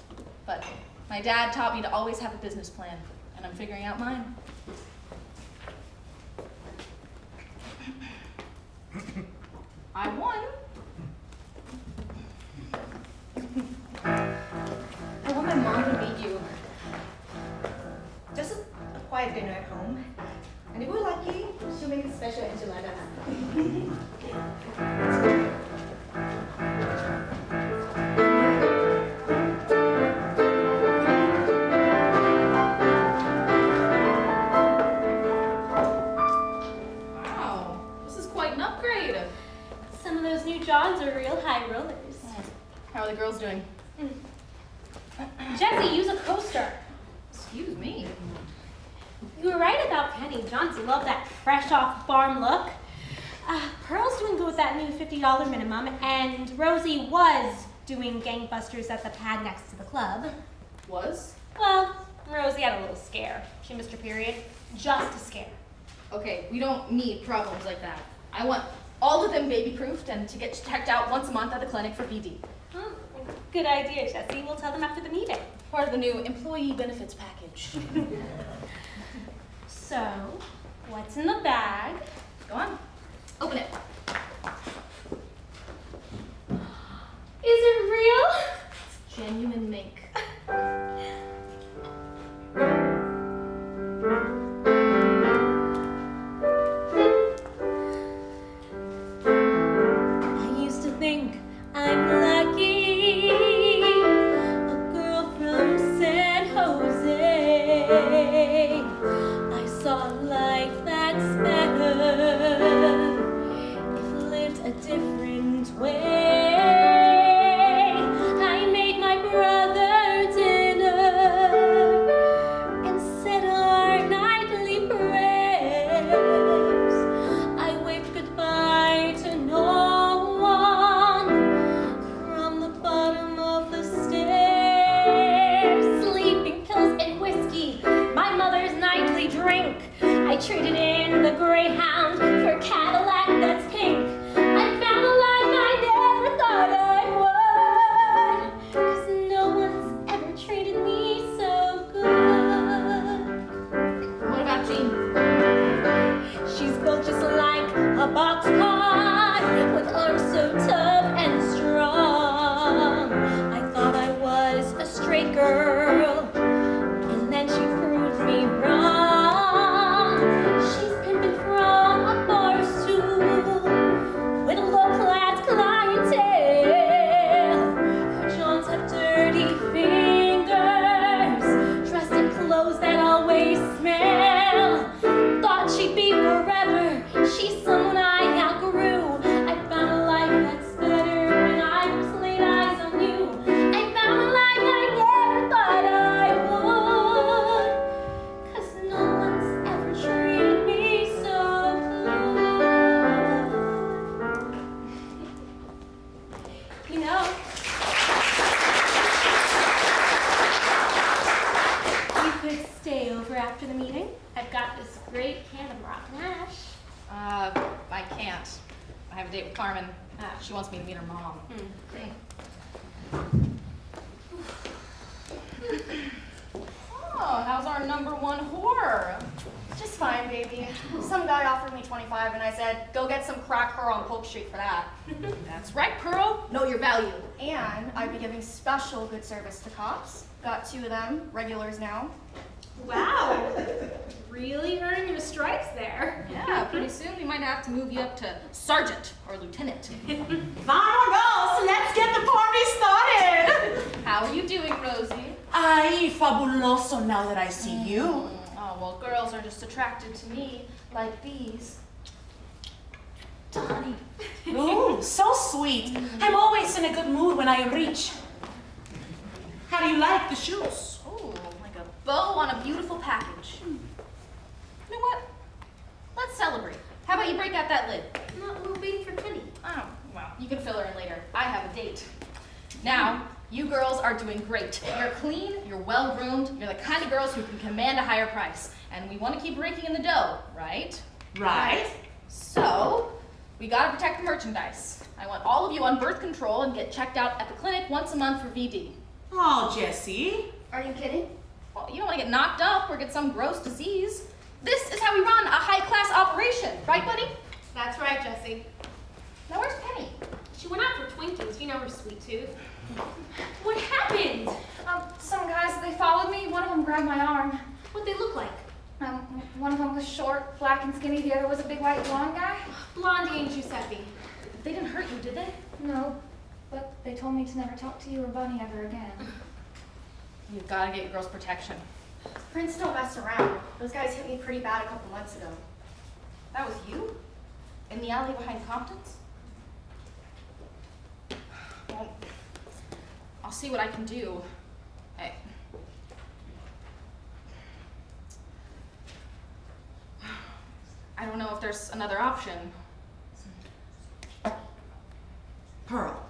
But my dad taught me to always have a business plan, and I'm figuring out mine. I won. I want my mom to meet you. Just a quiet dinner at home. And if we're lucky, she'll make a special enchilada. Wow, this is quite an upgrade. Some of those new Johns are real high rollers. How are the girls doing? Jessie, use a coaster. Excuse me. You were right about Penny. Johns love that fresh off farm look. Pearl's doing good with that new $50 minimum, and Rosie was doing gangbusters at the pad next to the club. Was? Well, Rosie had a little scare. She missed her period. Just a scare. Okay, we don't need problems like that. I want all of them baby-proofed and to get checked out once a month at the clinic for BD. Oh, good idea, Jessie. We'll tell them after the meeting. Part of the new employee benefits package. So, what's in the bag? Go on, open it. Is it real? It's genuine mink. I used to think I'm lucky, a girl from San Jose. I saw a life that's better if lived a different way. I made my brother dinner and said our nightly prayers. I waved goodbye to no one from the bottom of the stairs. Sleeping pills and whiskey, my mother's nightly drink. I traded in the Greyhound for a Cadillac that's pink. I found a life I never thought I would, 'cause no one's ever treated me so good. What about Jean? She's built just like a boxcar, with arms so tough and strong. I thought I was a straight girl, and then she proved me wrong. She's pimping from a bar stool with a low-class clientele. Her Johns have dirty fingers, dressed in clothes that always smell. Thought she'd be forever, she's someone I outgrew. I found a life that's better when I first laid eyes on you. I found a life I never thought I would, 'cause no one's ever treated me so good. You know, you could stay over after the meeting. I've got this great can of rock mash. I can't. I have a date with Carmen. She wants me to meet her mom. Oh, how's our #1 whore? Just fine, baby. Some guy offered me 25 and I said, go get some crack her on Polk Street for that. That's right, Pearl. Know your value. And I'd be giving special good service to cops. Got 2 of them, regulars now. Wow. Really earning your stripes there. Yeah, pretty soon we might have to move you up to sergeant or lieutenant. Vamos, let's get the party started. How are you doing, Rosie? Ay, fabuloso now that I see you. Oh, well, girls are just attracted to me like bees. Donnie. Ooh, so sweet. I'm always in a good mood when I am rich. How do you like the shoes? Ooh, like a bow on a beautiful package. You know what? Let's celebrate. How about you break out that lid? No, we're waiting for Penny. Oh, well, you can fill her in later. I have a date. Now, you girls are doing great. You're clean, you're well-groomed, you're the kind of girls who can command a higher price. And we want to keep raking in the dough, right? Right. So, we gotta protect the merchandise. I want all of you on birth control and get checked out at the clinic once a month for VD. Oh, Jessie. Are you kidding? Well, you don't want to get knocked up or get some gross disease. This is how we run a high-class operation, right, buddy? That's right, Jessie. Now, where's Penny? She went out for Twinkies. You know her sweet tooth. What happened? Some guys, they followed me. One of them grabbed my arm. What'd they look like? One of them was short, black and skinny. The other was a big white blonde guy. Blondie and Giuseppe. They didn't hurt you, did they? No, but they told me to never talk to you or Bunny ever again. You've got to get your girls protection. Prince don't mess around. Those guys hit me pretty bad a couple months ago. That was you? In the alley behind Compton's? Well, I'll see what I can do. I don't know if there's another option. Pearl,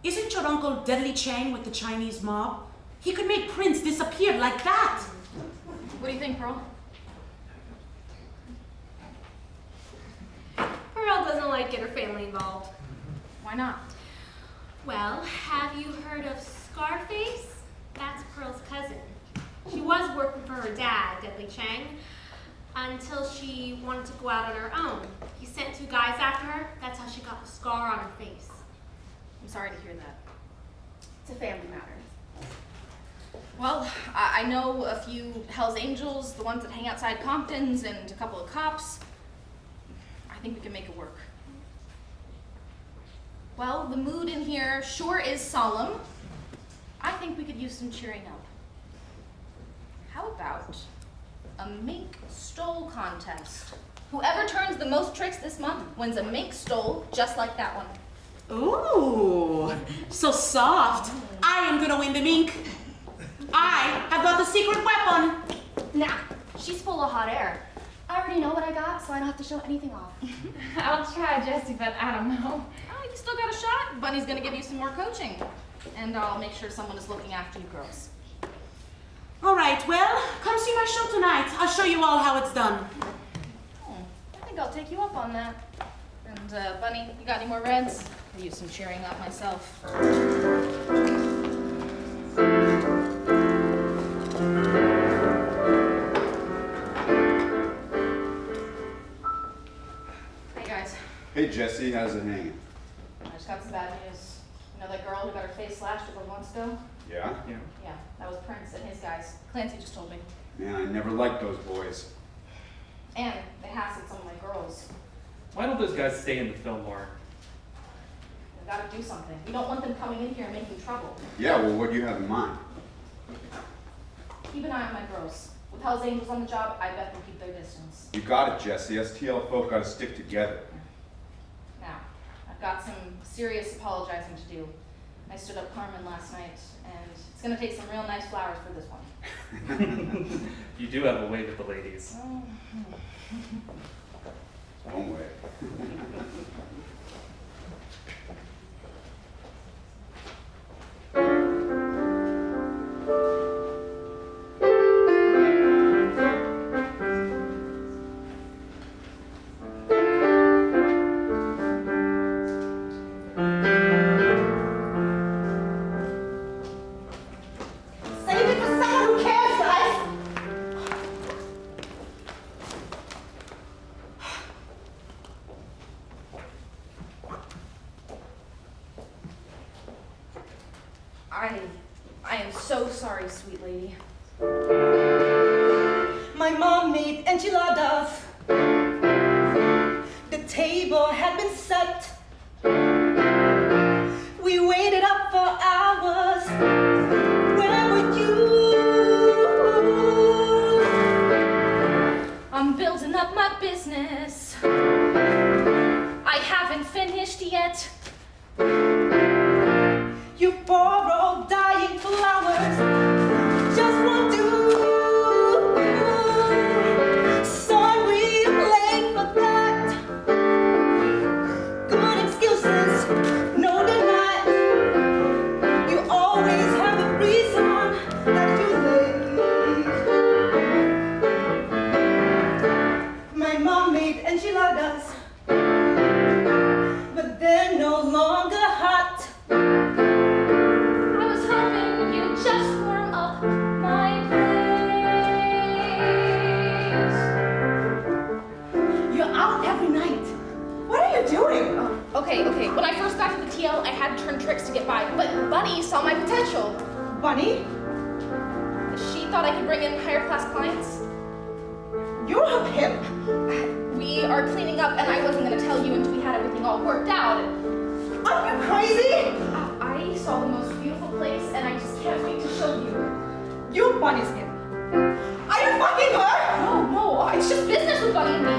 isn't your uncle Deadly Chang with the Chinese mob? He could make Prince disappear like that. What do you think, Pearl? Pearl doesn't like get her family involved. Why not? Well, have you heard of Scarface? That's Pearl's cousin. She was working for her dad, Deadly Chang, until she wanted to go out on her own. He sent 2 guys after her. That's how she got the scar on her face. I'm sorry to hear that. It's a family matter. Well, I know a few Hell's Angels, the ones that hang outside Compton's, and a couple of cops. I think we can make it work. Well, the mood in here sure is solemn. I think we could use some cheering up. How about a mink stole contest? Whoever turns the most tricks this month wins a mink stole just like that one. Ooh, so soft. I am gonna win the mink. I have got the secret weapon. Nah, she's full of hot air. I already know what I got, so I don't have to show anything off. I'll try, Jessie, but I don't know. Oh, you still got a shot. Bunny's gonna give you some more coaching. And I'll make sure someone is looking after you girls. All right, well, come see my show tonight. I'll show you all how it's done. I think I'll take you up on that. And Bunny, you got any more reds? I'll use some cheering up myself. Hey guys, Hey Jesse, how's it hanging? I just got some bad news. You know that girl who got her face slashed a couple months ago? Yeah? Yeah, that was Prince and his guys. Clancy just told me. Man, I never liked those boys. And they hassled some of my girls. Why don't those guys stay in the Fillmore? We gotta do something. We don't want them coming in here and making trouble. Yeah, well, what do you have in mind? Keep an eye on my girls. With Hell's Angels on the job, I bet they'll keep their distance. You got it, Jesse. STL folk gotta stick together. Now, I've got some serious apologizing to do. I stood up Carmen last night, and it's gonna take some real nice flowers for this one. You do have a way with the ladies. One way. I am so sorry, sweet lady. My mom made enchiladas. The table had been set. We waited up for hours. Where were you? I'm building up my business. I haven't finished yet. You borrowed dying flowers. Just won't do. Sorry, I'm late for that. Good excuses, no deny. You always have a reason that you're late. My mom made enchiladas, but they're no longer hot. I was hoping you'd just warm up my place. You're out every night. What are you doing? Okay. When I first got to the TL, I had to turn tricks to get by, but Bunny saw my potential. Bunny? She thought I could bring in higher class clients. You're a pimp. We are cleaning up, and I wasn't going to tell you until we had everything all worked out. Are you crazy? I saw the most beautiful place, and I just can't wait to show you. You're Bunny's pimp. Are you fucking her? No, it's just business with Bunny and me.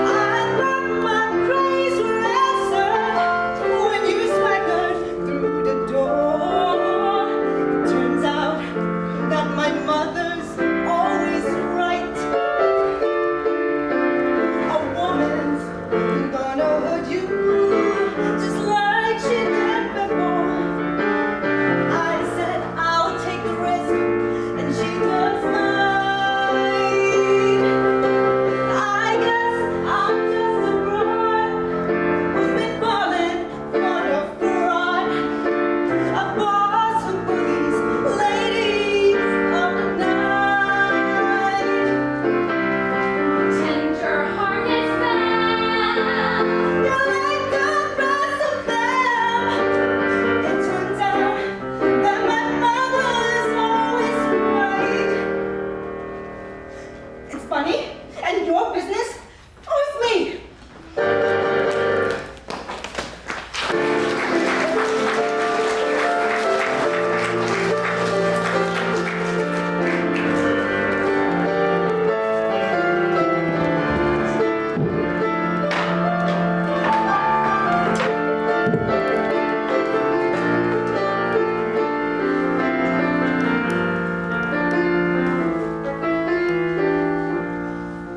I thought my praise were answered when you swaggered through the door. Turns out that my mother's always right. A woman's gonna hurt you just like she did before. I said I'll take the risk, and she does mine. I guess I'm just a broad who's been falling for a fraud. A boss who bullies ladies of the night. Tender-hearted femme. You're like the best of them. It turns out that my mother's always right. It's funny, and your business? Oh, it's me.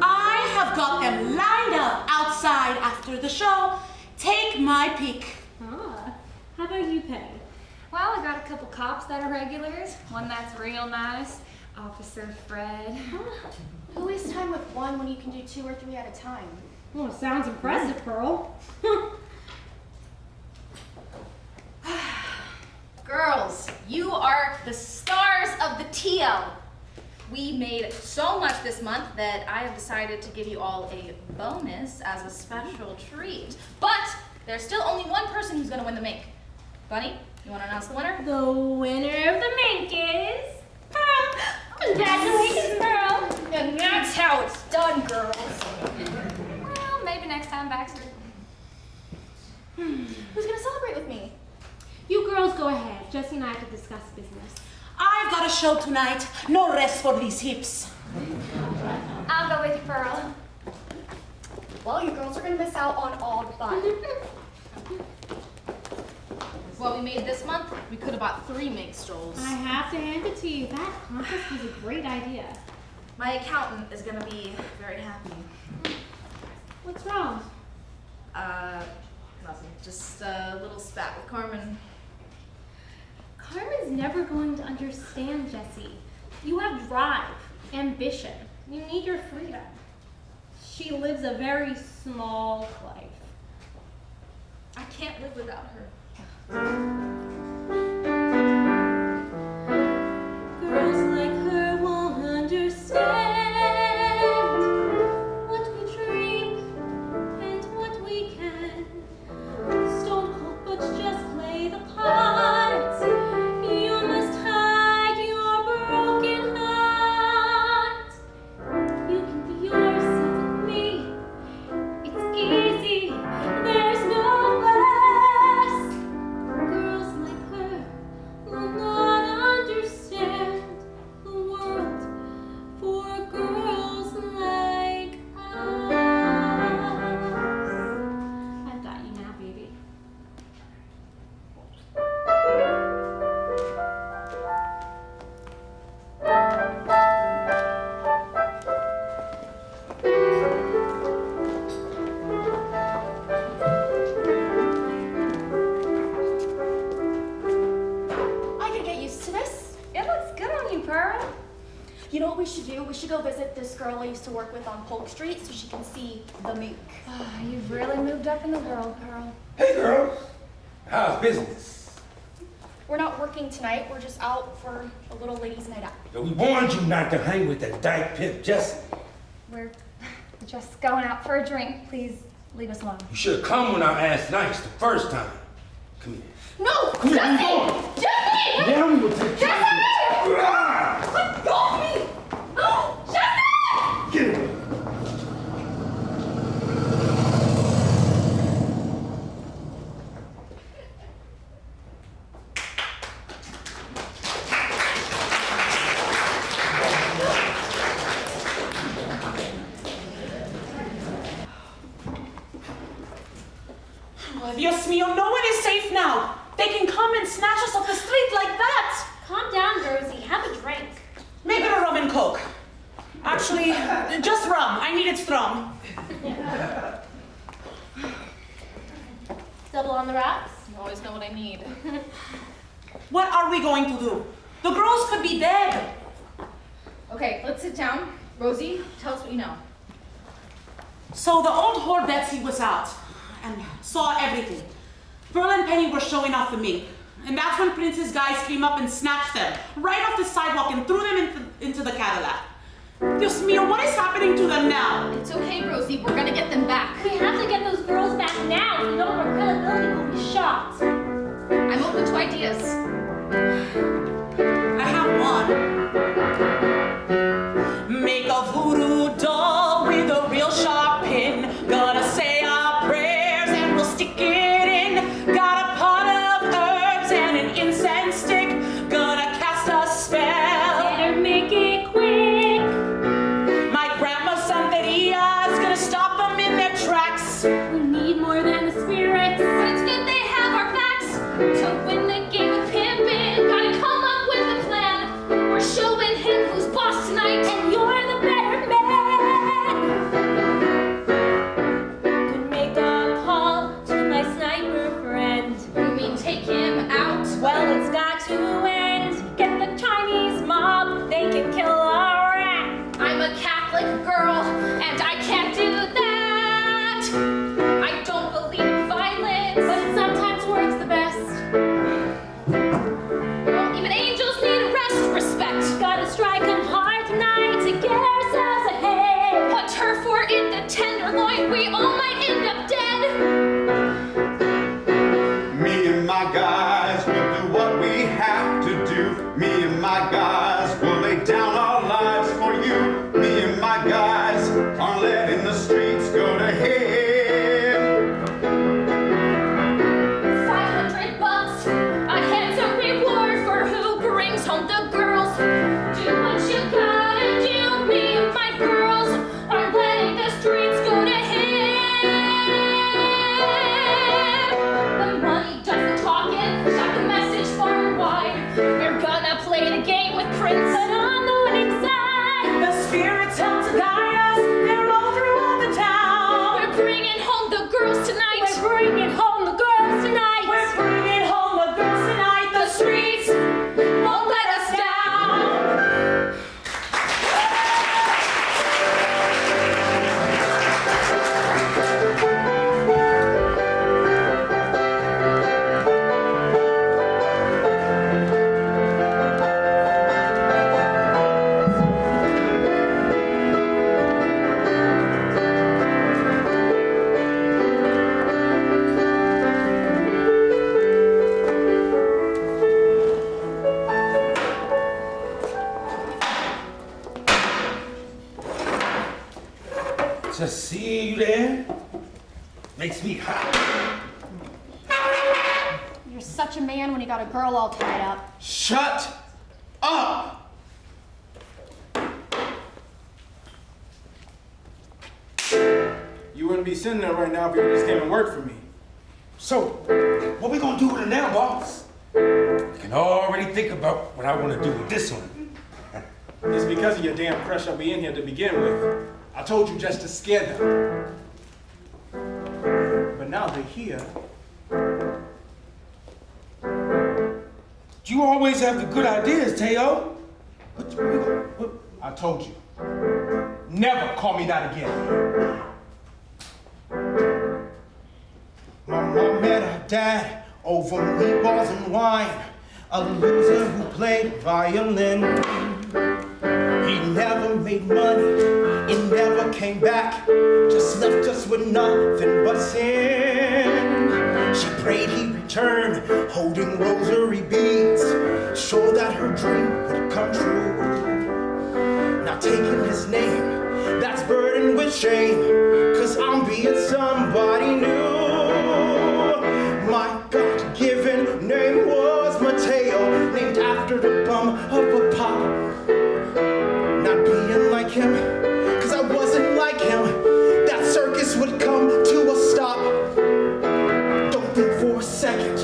I have got them lined up outside after the show. Take my peek. Ah, how about you, Penny? Well, I got a couple cops that are regulars. One that's real nice, Officer Fred. Who wastes time with one when you can do 2 or 3 at a time? Oh, sounds impressive, Pearl. Girls, you are the stars of the TL. We made so much this month that I have decided to give you all a bonus as a special treat. But there's still only one person who's going to win the mink. Bunny, you want to announce the winner? The winner of the mink is Pearl. Congratulations, Pearl. And that's how it's done, girls. Well, maybe next time, Baxter. Who's going to celebrate with me? You girls go ahead. Jessie and I have to discuss business. I've got a show tonight. No rest for these hips. I'll go with you, Pearl. Well, you girls are gonna miss out on all the fun. What we made this month, we could have bought 3 mink strolls. I have to hand it to you. That contest was a great idea. My accountant is going to be very happy. What's wrong? Nothing. Just a little spat with Carmen. Carmen's never going to understand, Jessie. You have drive, ambition. You need your freedom. She lives a very small life. I can't live without her. Girls like her won't understand what we dream and what we can. Stone cold, but just play the part. girls like us. I've got you now, baby. I could get used to this. It looks good on you, Pearl. You know what we should do? We should go visit this girl I used to work with on Polk Street so she can see the mook. You've really moved up in the world, Pearl. Hey, girls. How's business? We're not working tonight. We're just out for a little ladies' night out. Yo, we warned you not to hang with that dyke pimp, Jesse. We're just going out for a drink. Please leave us alone. You should have come when I asked nice the first time. Come here. No! Come here, Jesse! where you going? Jesse! Now we will take care of this. Let go of me! No! Jesse! Get him. Oh, Dios mío, no one is safe now. They can come and snatch us off the street like that. Calm down, Rosie. Have a drink. Make it a rum and coke. Actually, just rum. I need it strong. Double on the rocks? You always know what I need. What are we going to do? The girls could be dead. Okay, let's sit down. Rosie, tell us what you know. So the old whore Betsy was out and saw everything. Pearl and Penny were showing off the mink. And that's when Prince's guys came up and snatched them right off the sidewalk and threw them into the Cadillac. Dios mío, what is happening to them now? It's okay, Rosie. We're gonna get them back. We have to get those girls back now. If we don't, our credibility will be shot. I'm open to ideas. I have one. Make a voodoo doll with a real sharp pin. Gonna say our prayers and we'll stick it in. Got a pot of herbs and an incense stick. Gonna cast a spell. Better make it quick. My grandma Santeria is gonna stop them in their tracks. We need more than the spirits. But it's good they have our backs. To win the game of pimping, gotta come up with a plan. We're showing him who's boss tonight. And you're the better man. Could make a call to my sniper friend. You mean take him out? Well, it's got to end. Get the Chinese mob. They can kill a rat. I'm a Catholic girl, and I can't do that. I don't believe in violence, But it sometimes works the best. well, even angels need rest, respect. Gotta strike 'em hard tonight to get ourselves ahead. Put her for in the tenderloin, we all might end up dead. Me and my guys will do what we have to do. Me and my guys will lay down our lives for you. Me and my guys aren't letting the streets go to hell. $500, a handsome reward for who brings home the girls. Do what you gotta do, me and my girls aren't letting the streets go to hell. The money does the talking, shout the message far and wide. We're gonna play the game with Prince, But on the winning side, The spirits help to guide us. They're all throughout the town. we're bringing home the girls tonight. we're bringing home the girls tonight. We're bringing home the girls tonight. The streets won't let us down. Just seeing you there makes me hot. You're such a man when you got a girl all tied up. Shut up! wouldn't be sitting there right now if you just came and worked for me. So, what we gonna do with it now, boss? I can already think about what I want to do with this one. It's because of your damn crush that we in here to begin with. I told you just to scare them. But now they're here. You always have the good ideas, Teo. I told you. Never call me that again. My mom met her dad over meatballs and wine. A loser who played violin. He never made money, it never came back. Just left us with nothing but sin. She prayed he'd return, holding rosary beads, sure that her dream would come true. Now taking his name, that's burdened with shame, 'cause I'm being somebody new. My God-given name was Mateo, named after the bum of a pop. Not being like him, 'cause I wasn't like him, that circus would come to a stop. Don't think for a second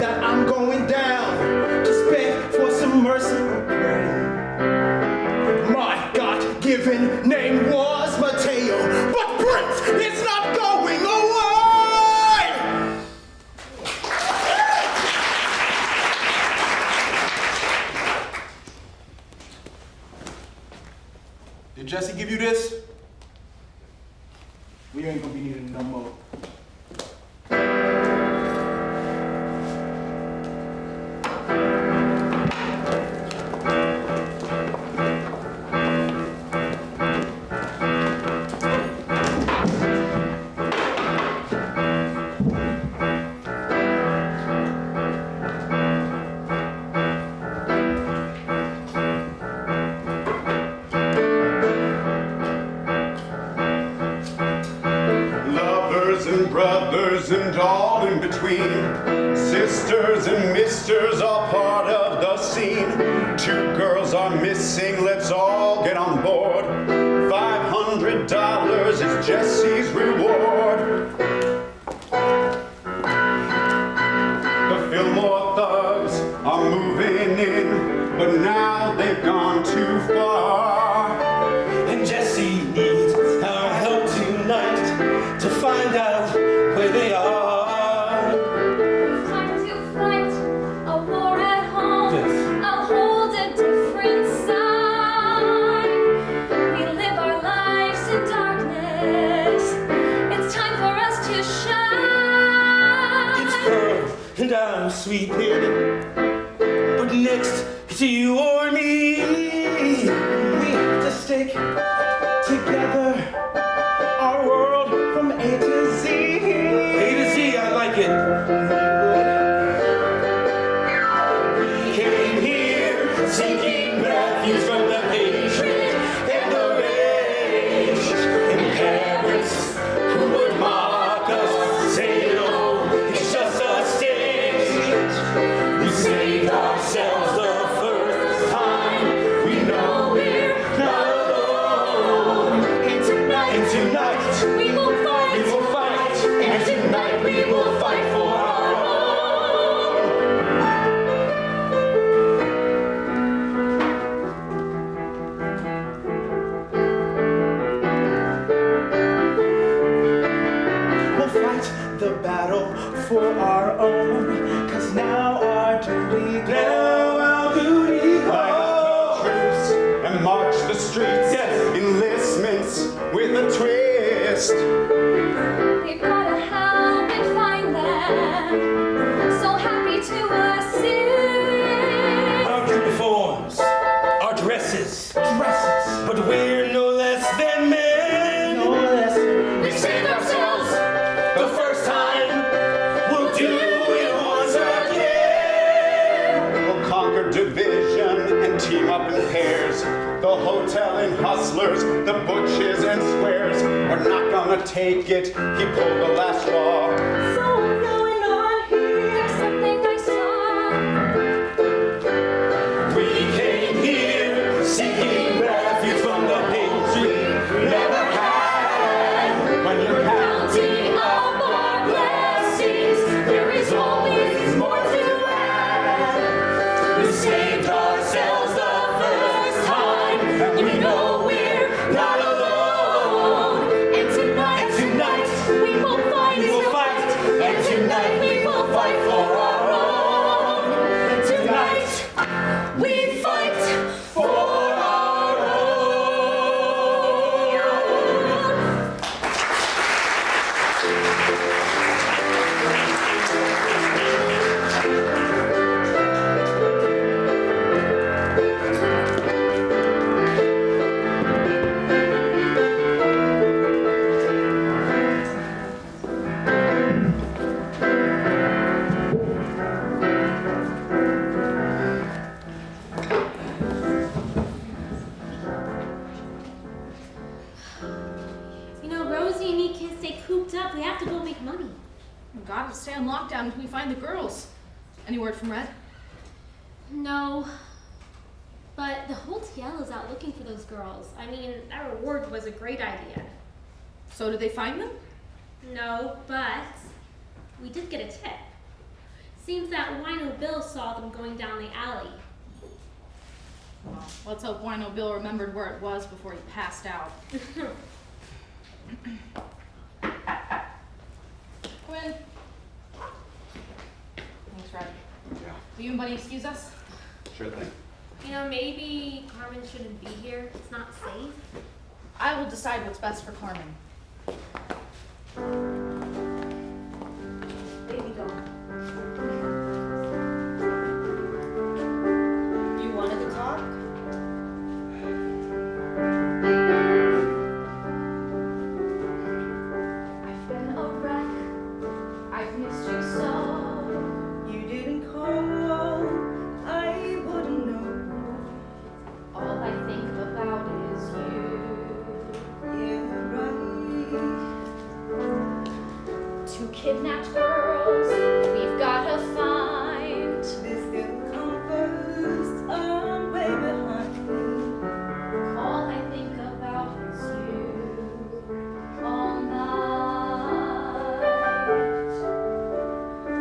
that I'm going down, just beg for some mercy or pray. My God-given name was Mateo, but Prince is not going away! Did Jesse give you this? We ain't gonna be needing it no more. Brothers and all in between, sisters and misters, all part of the scene. 2 girls are missing, let's all get on board. $500 is Jesse's reward. The Fillmore thugs are moving in, but now they've gone too far. And Jesse needs our help tonight to find out where they are. Time to fight a war at home. Yes. I'll hold a different side. We live our lives in darkness. It's time for us to shine. It's Pearl and I'm Sweet Penny, but next it's you or me. We have to stick together, our world from A to Z. A to Z, I like it. We came here seeking refuge from the hatred and the rage, and parents who would mock us, say, oh, it's just a stage. We saved ourselves the first time. We know we're not alone. And tonight We will fight. we will fight. And tonight we will fight for our own. We'll fight the battle for our own, 'cause now our duty Now our duty Line up calls. the troops and march the streets. Yes. Enlistments with a twist. We've gotta help and find them. So happy to assist. Our uniforms, our dresses, but we're no less than men. no less. We saved ourselves the first time. We'll do it once again. We'll conquer division and team up in pairs. The hotel and hustlers, the butches and squares. We're not gonna take it, he pulled the last straw. So what's going on here? There's something I saw. We came here seeking refuge from the hate we never had. When you're cooped up. We have to go make money. We gotta stay on lockdown until we find the girls. Any word from Red? No. But the whole TL is out looking for those girls. I mean, that reward was a great idea. So did they find them? No, but we did get a tip. Seems that Wino Bill saw them going down the alley. Well, let's hope Wino Bill remembered where it was before he passed out. Quinn. Thanks, Red. Yeah, Will you and Buddy excuse us? sure thing. You know, maybe Carmen shouldn't be here. It's not safe. I will decide what's best for Carmen. Baby doll. You wanted to talk? I've been a wreck. I've missed you so. You didn't call, I wouldn't know. All I think about is you. Yeah, right. Two kidnapped girls, we've gotta find. This girl come first, I'm way behind. All I think about is you. All night.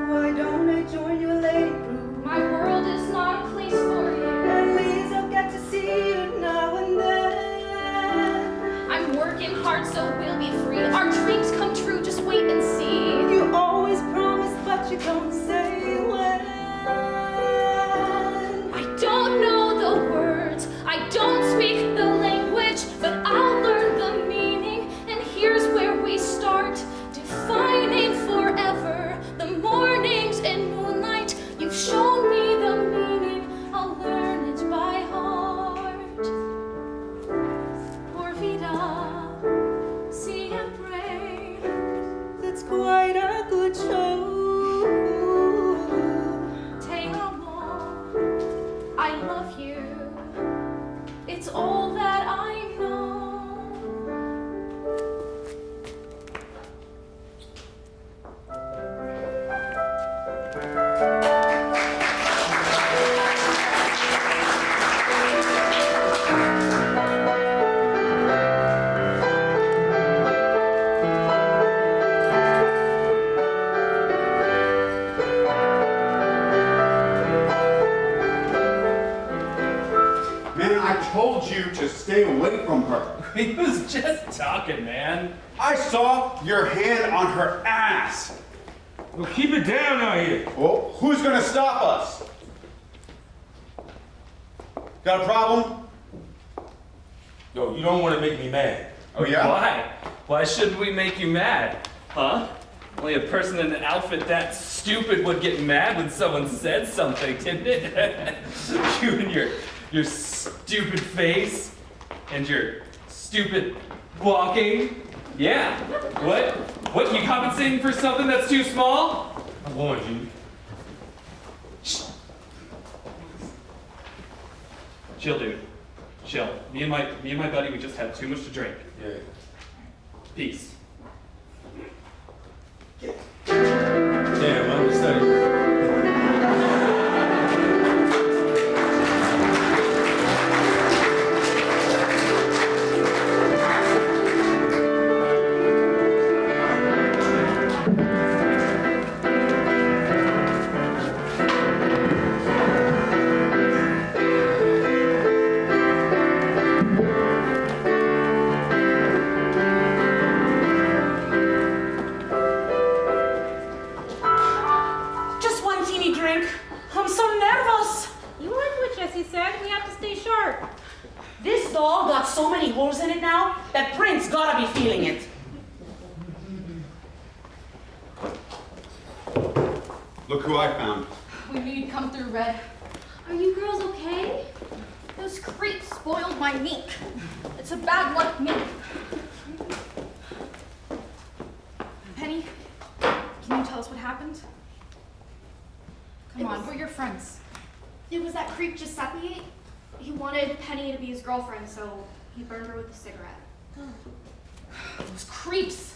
Why don't I join your lady crew? My world is not a place for you. At least I'll get to see you now and then. I'm working hard so we'll be free. Our dreams come true, just wait and see. You always promise, but you don't say when. I don't know the words, I don't speak the language, but I'll learn the meaning, and here's where we start. Defining forever the mornings and moonlight. You've shown me the meaning, I'll learn it by heart. Por vida, siempre. That's quite a good show. Te amo, I love you. It's all that I know. Man, I told you to stay away from her. He was just talking, man. I saw your hand on her ass. Well, keep it down out here. Well, who's gonna stop us? Got a problem? Yo, you don't want to make me mad. Oh yeah? Why? Why shouldn't we make you mad? Huh? Only a person in an outfit that stupid would get mad when someone said something, didn't it? You and your stupid face and your stupid walking. Yeah. What? What? You compensating for something that's too small? I warned you. Chill, dude. Chill. Me and my buddy, we just had too much to drink. Yeah. Peace. Damn, understudy. Just one teeny drink. I'm so nervous. You heard what Jesse said. We have to stay sharp. This doll got so many holes in it now that Prince gotta be feeling it. Look who I found. We knew you'd come through, Red. Are you girls okay? Those creeps spoiled my mink. It's a bad luck mink. Penny, can you tell us what happened? Come on, we're your friends. It was that creep Giuseppe. He wanted Penny to be his girlfriend, so he burned her with a cigarette. Those creeps.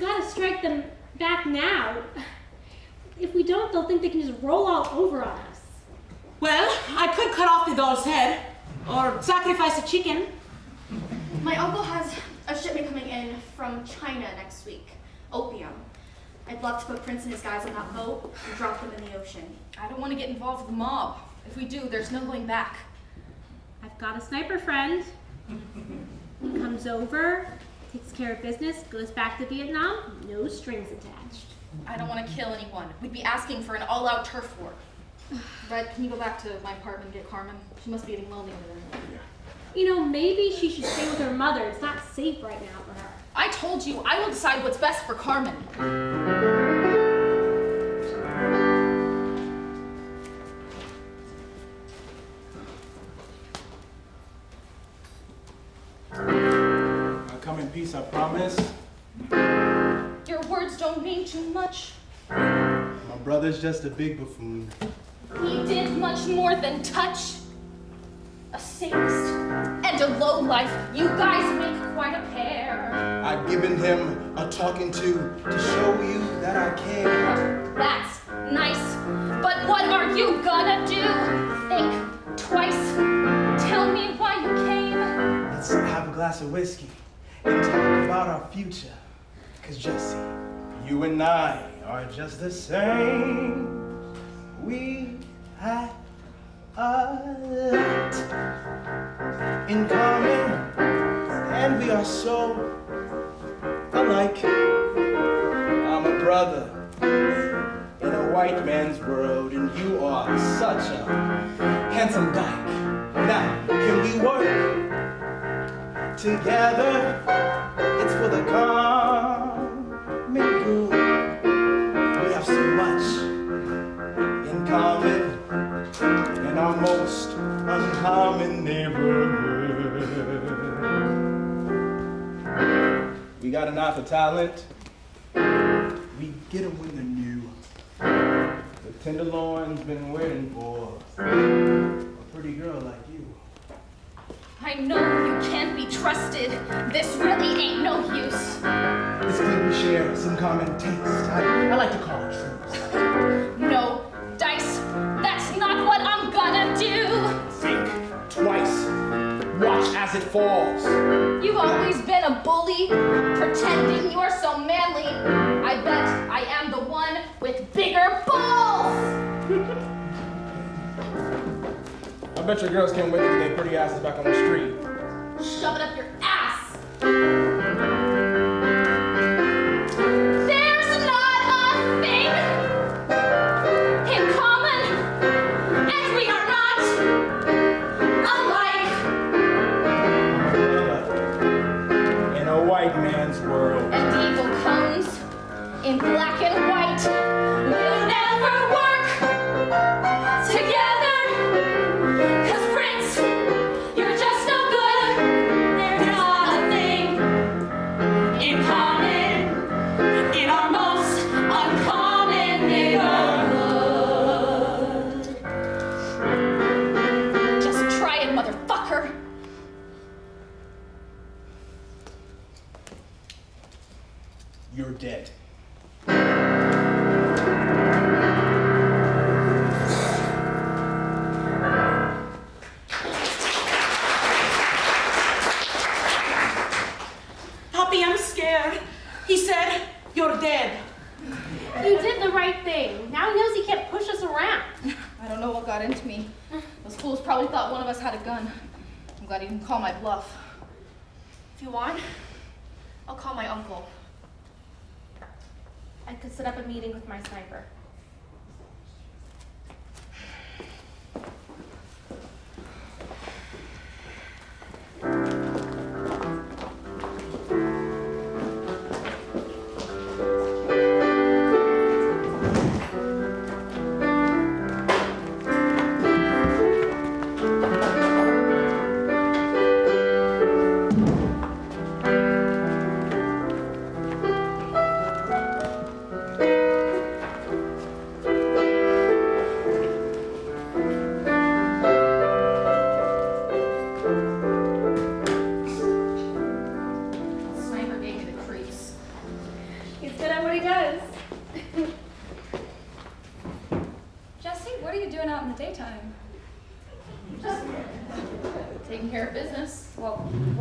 gotta strike them back now. If we don't, they'll think they can just roll all over on us. Well, I could cut off the doll's head or sacrifice a chicken. My uncle has a shipment coming in from China next week. Opium. I'd love to put Prince and his guys on that boat and drop them in the ocean. I don't want to get involved with the mob. If we do, there's no going back. I've got a sniper friend. He comes over, takes care of business, goes back to Vietnam, no strings attached. I don't want to kill anyone. We'd be asking for an all-out turf war. Red, can you go back to my apartment and get Carmen? She must be getting lonely over there. You know, maybe she should stay with her mother. It's not safe right now for her. I told you, I will decide what's best for Carmen. I'll come in peace, I promise. Your words don't mean too much. My brother's just a big buffoon. He did much more than touch. A sadist and a lowlife. You guys make quite a pair. I've given him a talking to show you that I care. That's nice. But what are you gonna do? Think twice. Tell me why you came. Let's have a glass of whiskey and talk about our future. 'Cause Jesse, you and I are just the same. We had a lot in common, and we are so alike. I'm a brother in a white man's world, and you are such a handsome dyke. Now, can we work together? It's for the common good. We have so much in common in our most uncommon neighborhood. We got an eye for talent. We get them when they're new. The tenderloin's been waiting for a pretty girl like you. I know you can't be trusted. This really ain't no use. It's clear we share some common taste. I like to call it truth. No, Dice, that's not what I'm gonna do. Think twice. Watch as it falls. You've always been a bully, pretending you're so manly. I bet I am the one with bigger balls. I bet your girls can't wait to get their pretty asses back on the street. Shove it up your ass. There's not a thing in common, and we are not alike. In a white man's world. And evil comes in black and white. We'll never work together. 'Cause Prince, you're just no good. There's not a thing in common in our most uncommon neighborhood. Just try it, motherfucker. You're dead. Poppy, I'm scared. He said, you're dead. You did the right thing. Now he knows he can't push us around. I don't know what got into me. Those fools probably thought one of us had a gun. I'm glad he didn't call my bluff. If you want, I'll call my uncle. I could set up a meeting with my sniper.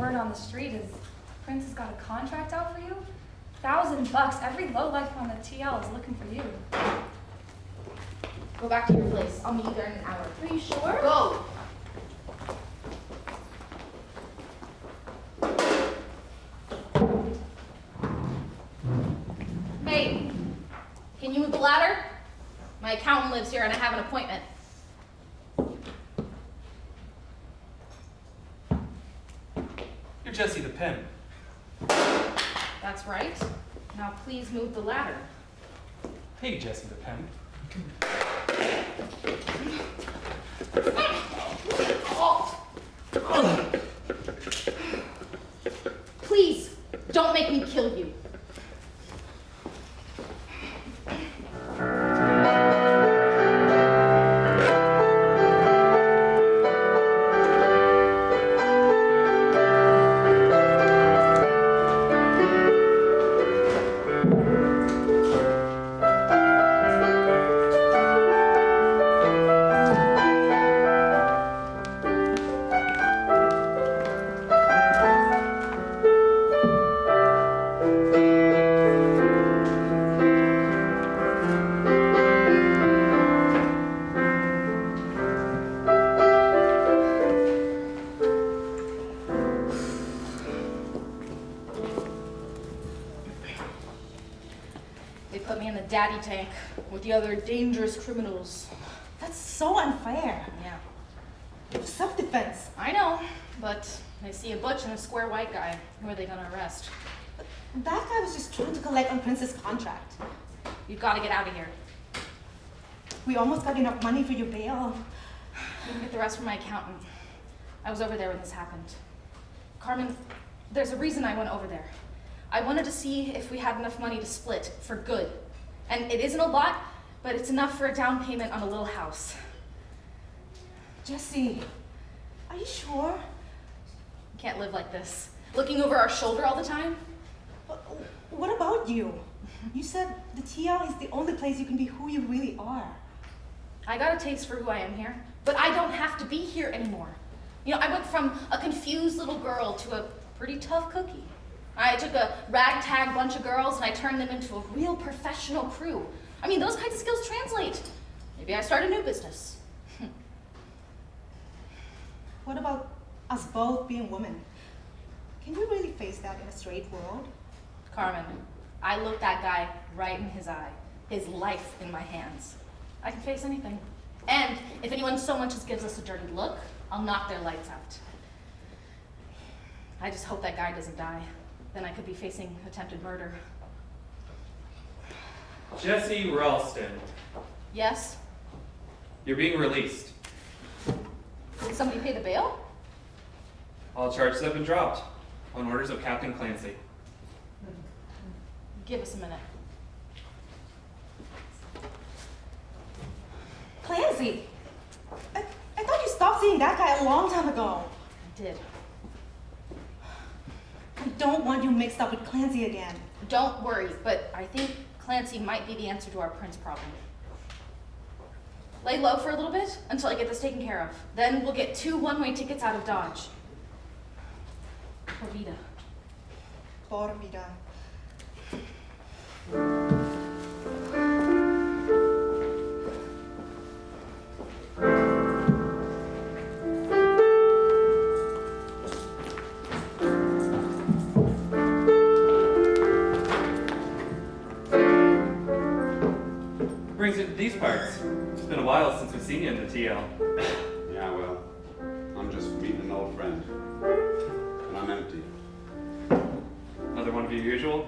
word on the street is Prince has got a contract out for you. $1,000. Every lowlife on the TL is looking for you. Go back to your place. I'll meet you there in an hour. Are you sure? Go! Hey, can you move the ladder? My accountant lives here and I have an appointment. You're Jesse the Pen. That's right. Now please move the ladder. Hey, Jesse the Pen. Please, don't make me kill you. They put me in the daddy tank with the other dangerous criminals. That's so unfair. Yeah, Self-defense. I know, but they see a butch and a square white guy. Who are they gonna arrest? That guy was just trying to collect on Prince's contract. You've got to get out of here. We almost got enough money for your bail. You can get the rest from my accountant. I was over there when this happened. Carmen, there's a reason I went over there. I wanted to see if we had enough money to split for good. And it isn't a lot, but it's enough for a down payment on a little house. Jesse, are you sure? Can't live like this. Looking over our shoulder all the time. What about you? You said the TL is the only place you can be who you really are. I got a taste for who I am here, but I don't have to be here anymore. You know, I went from a confused little girl to a pretty tough cookie. I took a ragtag bunch of girls and I turned them into a real professional crew. I mean, those kinds of skills translate. Maybe I start a new business. What about us both being women? Can you really face that in a straight world? Carmen, I looked that guy right in his eye, his life in my hands. I can face anything. And if anyone so much as gives us a dirty look, I'll knock their lights out. I just hope that guy doesn't die. Then I could be facing attempted murder. Jesse Ralston, Yes? you're being released. Did somebody pay the bail? All charges have been dropped on orders of Captain Clancy. Give us a minute. Clancy! I thought you stopped seeing that guy a long time ago. I did. I don't want you mixed up with Clancy again. Don't worry, but I think Clancy might be the answer to our Prince problem. Lay low for a little bit until I get this taken care of. Then we'll get 2 one-way tickets out of Dodge. Por vida. Por vida. Brings it to these parts. It's been a while since we've seen you in the TL. Yeah, well, I'm just meeting an old friend. And I'm empty. Another one of your usual?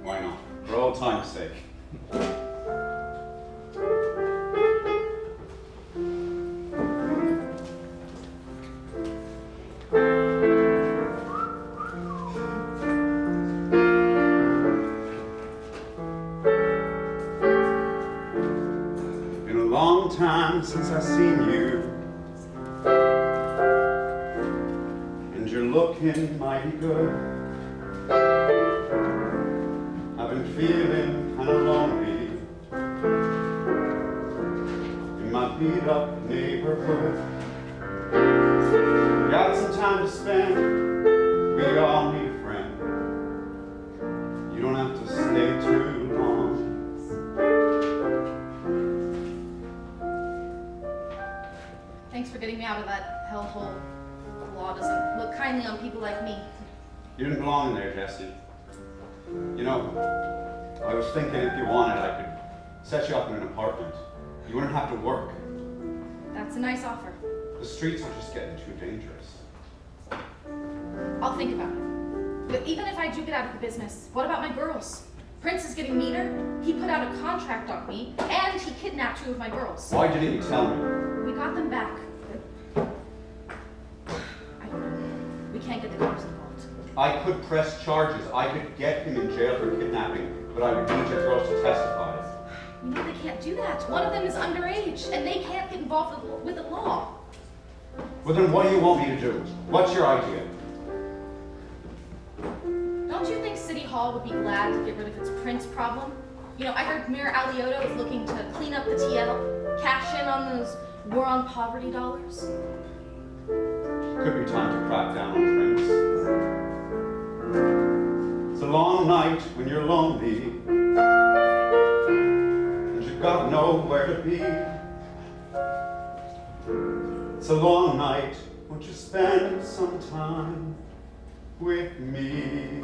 Why not? For old time's sake. Been a long time since I've seen you. And you're looking mighty good. I've been feeling kind of lonely in my beat up neighborhood. Got some time to spend You didn't belong in there, Jesse. You know, I was thinking if you wanted, I could set you up in an apartment. You wouldn't have to work. That's a nice offer. The streets are just getting too dangerous. I'll think about it. But even if I do get out of the business, what about my girls? Prince is getting meaner. He put out a contract on me, and he kidnapped 2 of my girls. Why didn't you tell me? We got them back. I don't know. We can't get the cops involved. I could press charges. I could get him in jail for kidnapping, but I would need your girls to testify. You know they can't do that. One of them is underage, and they can't get involved with the law. Well, then what do you want me to do? What's your idea? Don't you think City Hall would be glad to get rid of its Prince problem? You know, I heard Mayor Alioto is looking to clean up the TL, cash in on those war on poverty dollars. Could be time to crack down on Prince. It's a long night when you're lonely, and you've got nowhere to be. It's a long night, won't you spend some time with me?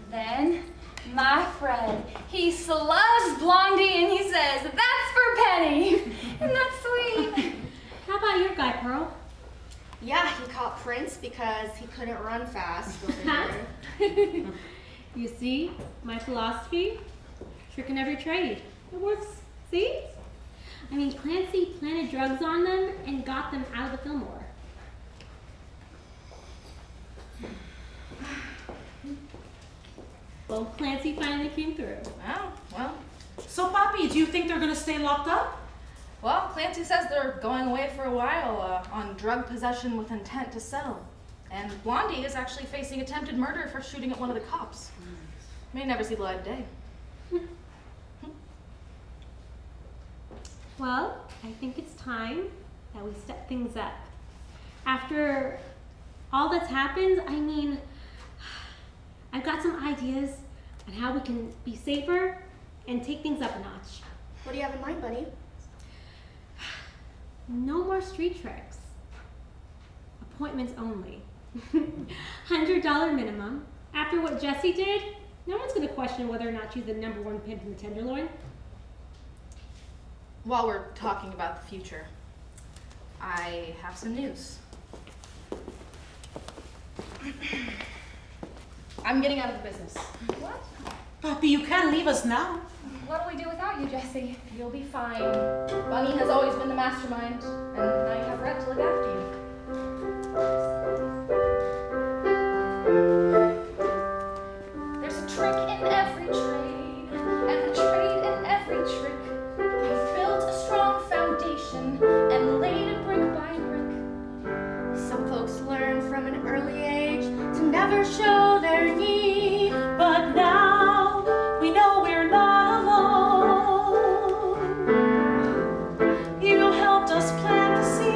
Then, my friend, he slugs Blondie and he says, "That's for Penny." Isn't that sweet? How about your guy, Pearl? Yeah, he caught Prince because he couldn't run fast. Over here. You see, my philosophy? Trick in every trade. It works, see? I mean, Clancy planted drugs on them and got them out of the Fillmore. Well, Clancy finally came through. Oh, well. So, Poppy, do you think they're gonna stay locked up? Well, Clancy says they're going away for a while on drug possession with intent to sell. And Blondie is actually facing attempted murder for shooting at one of the cops. May never see the light of day. Well, I think it's time that we step things up. After all that's happened, I mean, I've got some ideas on how we can be safer and take things up a notch. What do you have in mind, Bunny? No more street tricks. Appointments only. $100 minimum. After what Jessie did, no one's going to question whether or not she's the #1 pimp in the Tenderloin. While we're talking about the future, I have some news. I'm getting out of the business. What? Poppy, you can't leave us now. What do we do without you, Jessie? You'll be fine. Bunny has always been the mastermind, and I have Red to look after you. There's a trick in every trade, and a trade in every trick. You've built a strong foundation and laid it brick by brick. Some folks learn from an early age to never show their need. But now we know we're not alone. You helped us plant the seed.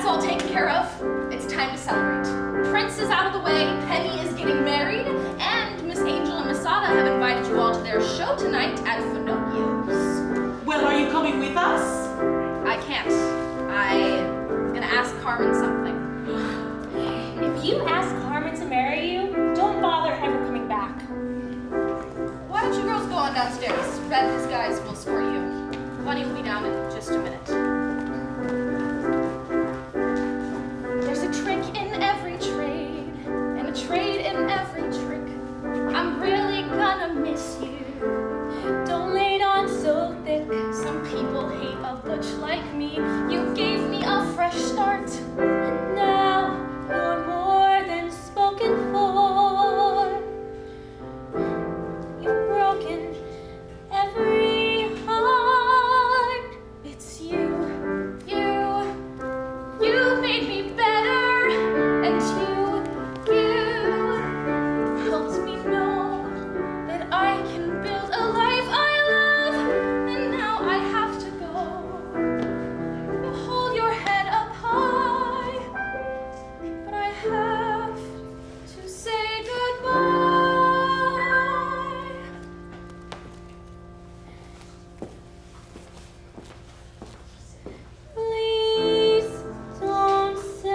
That's all taken care of. It's time to celebrate. Prince is out of the way, Penny is getting married, and Miss Angel and Miss Sada have invited you all to their show tonight at Finocchio's. Well, are you coming with us? I can't. I'm gonna ask Carmen something. If you ask Carmen to marry you, don't bother ever coming back. Why don't you girls go on downstairs? Red, his guys will escort you. Bunny will be down in just a minute. There's a trick in every trade, and a trade in every trick. I'm really gonna miss you. Don't lay it on so thick. Some people hate a butch like me. You gave me a fresh start. And now you're more than spoken for. You've broken every heart. It's you. You made me better, and you helped me know that I can build a life I love, and now I have to go. Hold your head up high, but I have to say goodbye. Please don't say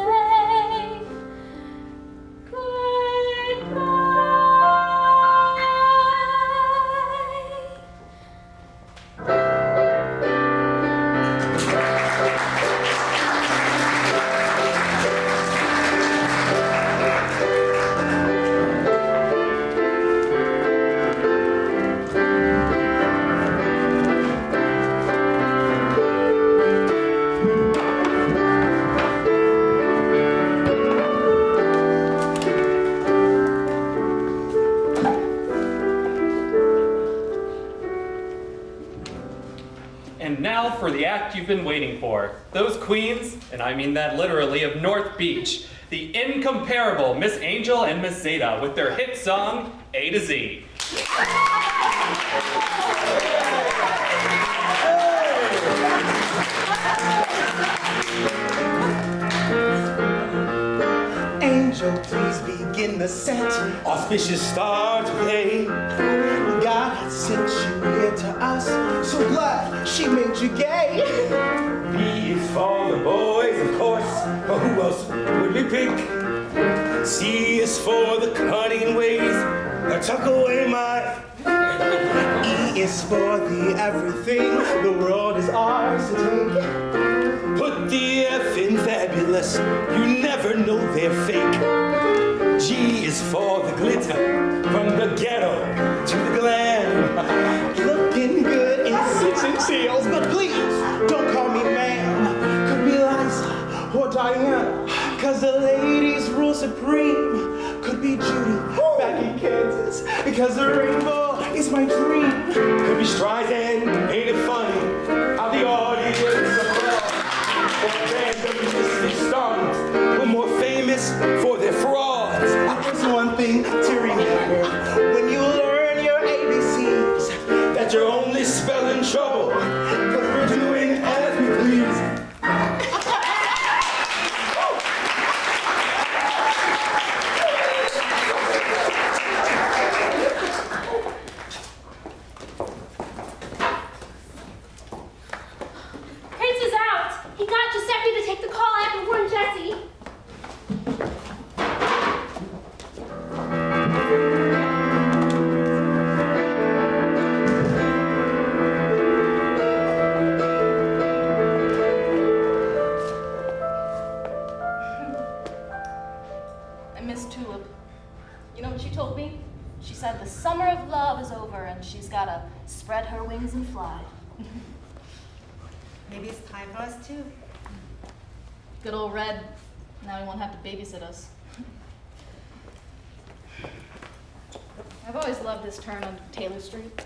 And now for the act you've been waiting for. Those queens, and I mean that literally, of North Beach. The incomparable Miss Angel and Miss Zeta with their hit song, A to Z. Angel, please begin the set. Auspicious star to play. God sent you here to us. So glad she made you gay. B is for the boys, of course. But who else would we pick? C is for the cunning ways that tuck away my. E is for the everything. The world is ours to take. Put the F in fabulous. You never know they're fake. G is for the glitter. From the ghetto to the glam. Looking good in suits and heels, but please don't call me ma'am. Could be Liza or Diana, cause the ladies rule supreme. Could be Judy back in Kansas, because the rainbow is my dream. Could be Streisand, ain't it funny how the audience applauds for random mystic stars who are more famous for their frauds. There's one thing to remember when you learn your ABCs, That you're only spelling trouble, cause we're doing as we please. Prince is out. He got Giuseppe to take the call. I have to warn Jesse. I miss Tulip. You know what she told me? She said the summer of love is over and she's gotta spread her wings and fly. Maybe it's time for us too. Good old Red. Now he won't have to babysit us. I've always loved this turn on Taylor Street.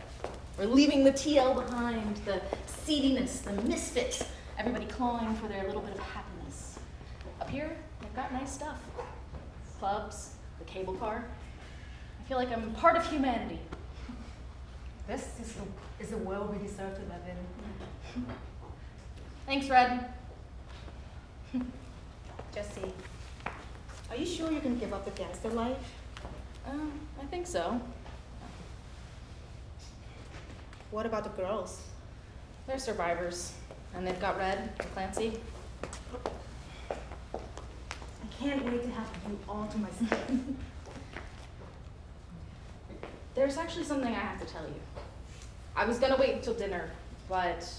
We're leaving the TL behind, the seediness, the misfits, everybody clawing for their little bit of happiness. Up here, they've got nice stuff. Clubs, the cable car. I feel like I'm part of humanity. This is the world we deserve to live in. Thanks, Red. Jesse, are you sure you can give up the gangster life? I think so. What about the girls? They're survivors, and they've got Red and Clancy. I can't wait to have you all to myself. There's actually something I have to tell you. I was gonna wait until dinner, but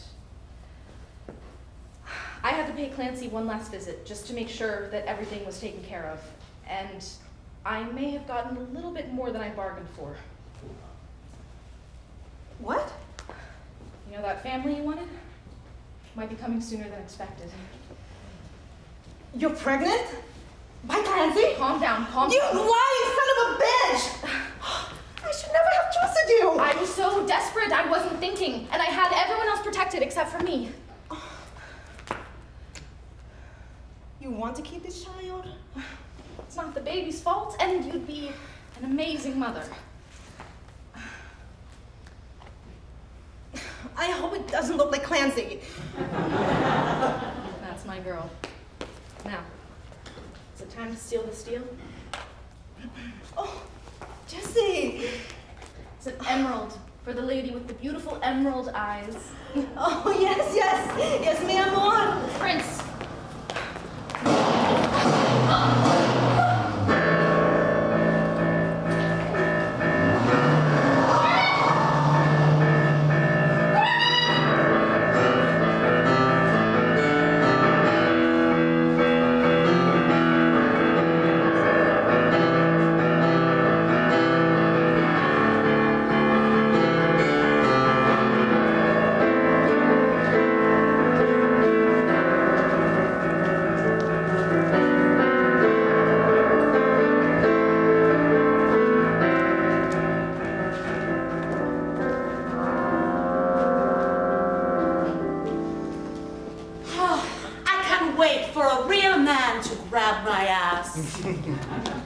I had to pay Clancy one last visit just to make sure that everything was taken care of. And I may have gotten a little bit more than I bargained for. What? You know that family you wanted? Might be coming sooner than expected. You're pregnant? By Clancy? Calm down, calm You down. lying son of a bitch! I should never have trusted you! I was so desperate, I wasn't thinking, and I had everyone else protected except for me. You want to keep this child? It's not the baby's fault, and you'd be an amazing mother. I hope it doesn't look like Clancy. That's my girl. Now, is it time to seal this deal? Oh, Jesse! It's an emerald for the lady with the beautiful emerald eyes. Oh, yes, yes! Yes, mi amor! Prince!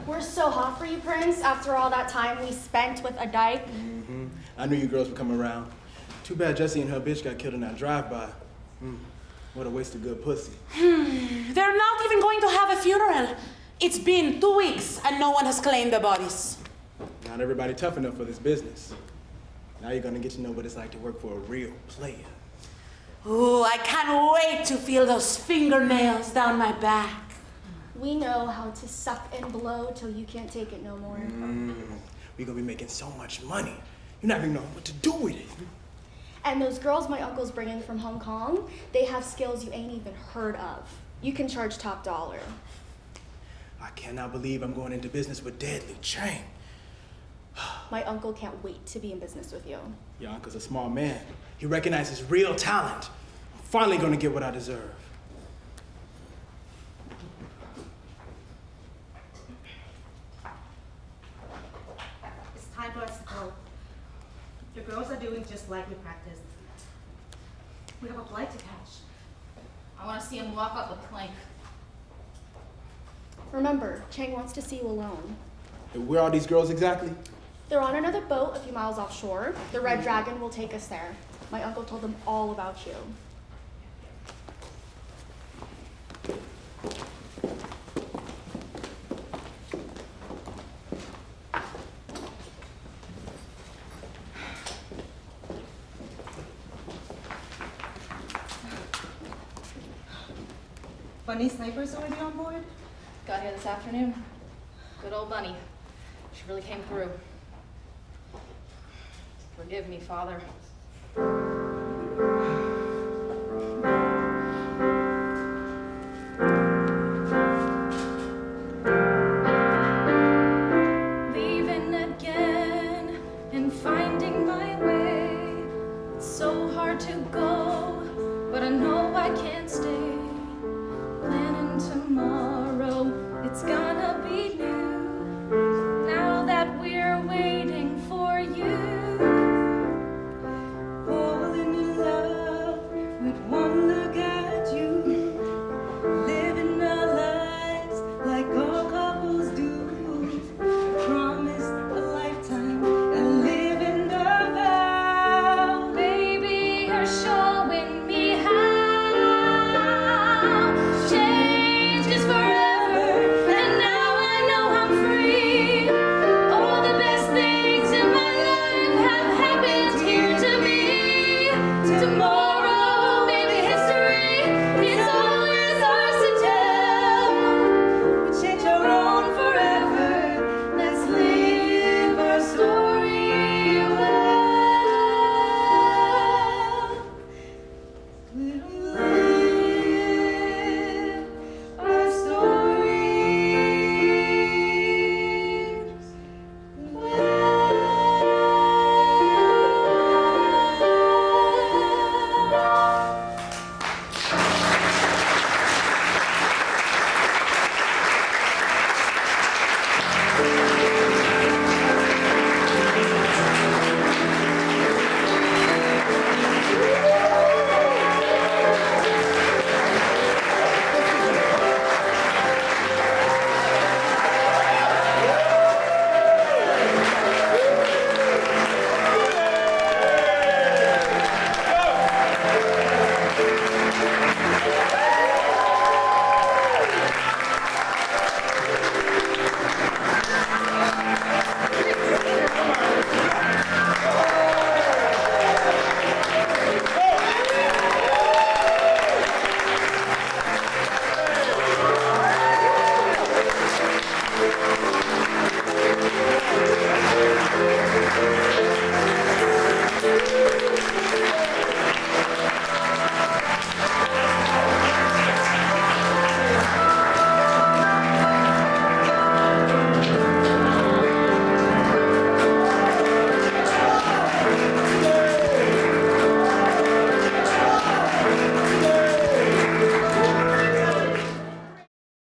We're so hot for you, Prince, after all that time we spent with a dyke. Mm-hmm. I knew you girls would come around. Too bad Jessie and her bitch got killed in that drive-by. What a waste of good pussy. They're not even going to have a funeral. It's been 2 weeks and no one has claimed the bodies. Not everybody tough enough for this business. Now you're gonna get to know what it's like to work for a real player. Ooh, I can't wait to feel those fingernails down my back. We know how to suck and blow till you can't take it no more. We're gonna be making so much money. You're not even know what to do with it. And those girls my uncle's bringing from Hong Kong, they have skills you ain't even heard of. You can charge top dollar. I cannot believe I'm going into business with Deadly Chang. My uncle can't wait to be in business with you. Your uncle's a smart man. He recognizes real talent. I'm finally gonna get what I deserve. It's time for us to go. The girls are doing just like we practiced. We have a flight to catch. I want to see him walk up the plank. Remember, Chang wants to see you alone. And where are these girls exactly? They're on another boat a few miles offshore. The Red Dragon will take us there. My uncle told them all about you. Bunny Sniper's already on board? Got here this afternoon. Good old Bunny. She really came through. Forgive me, Father. Leaving again and finding my way. It's so hard to go, but I know I can't stay. Planning tomorrow, it's gonna be new.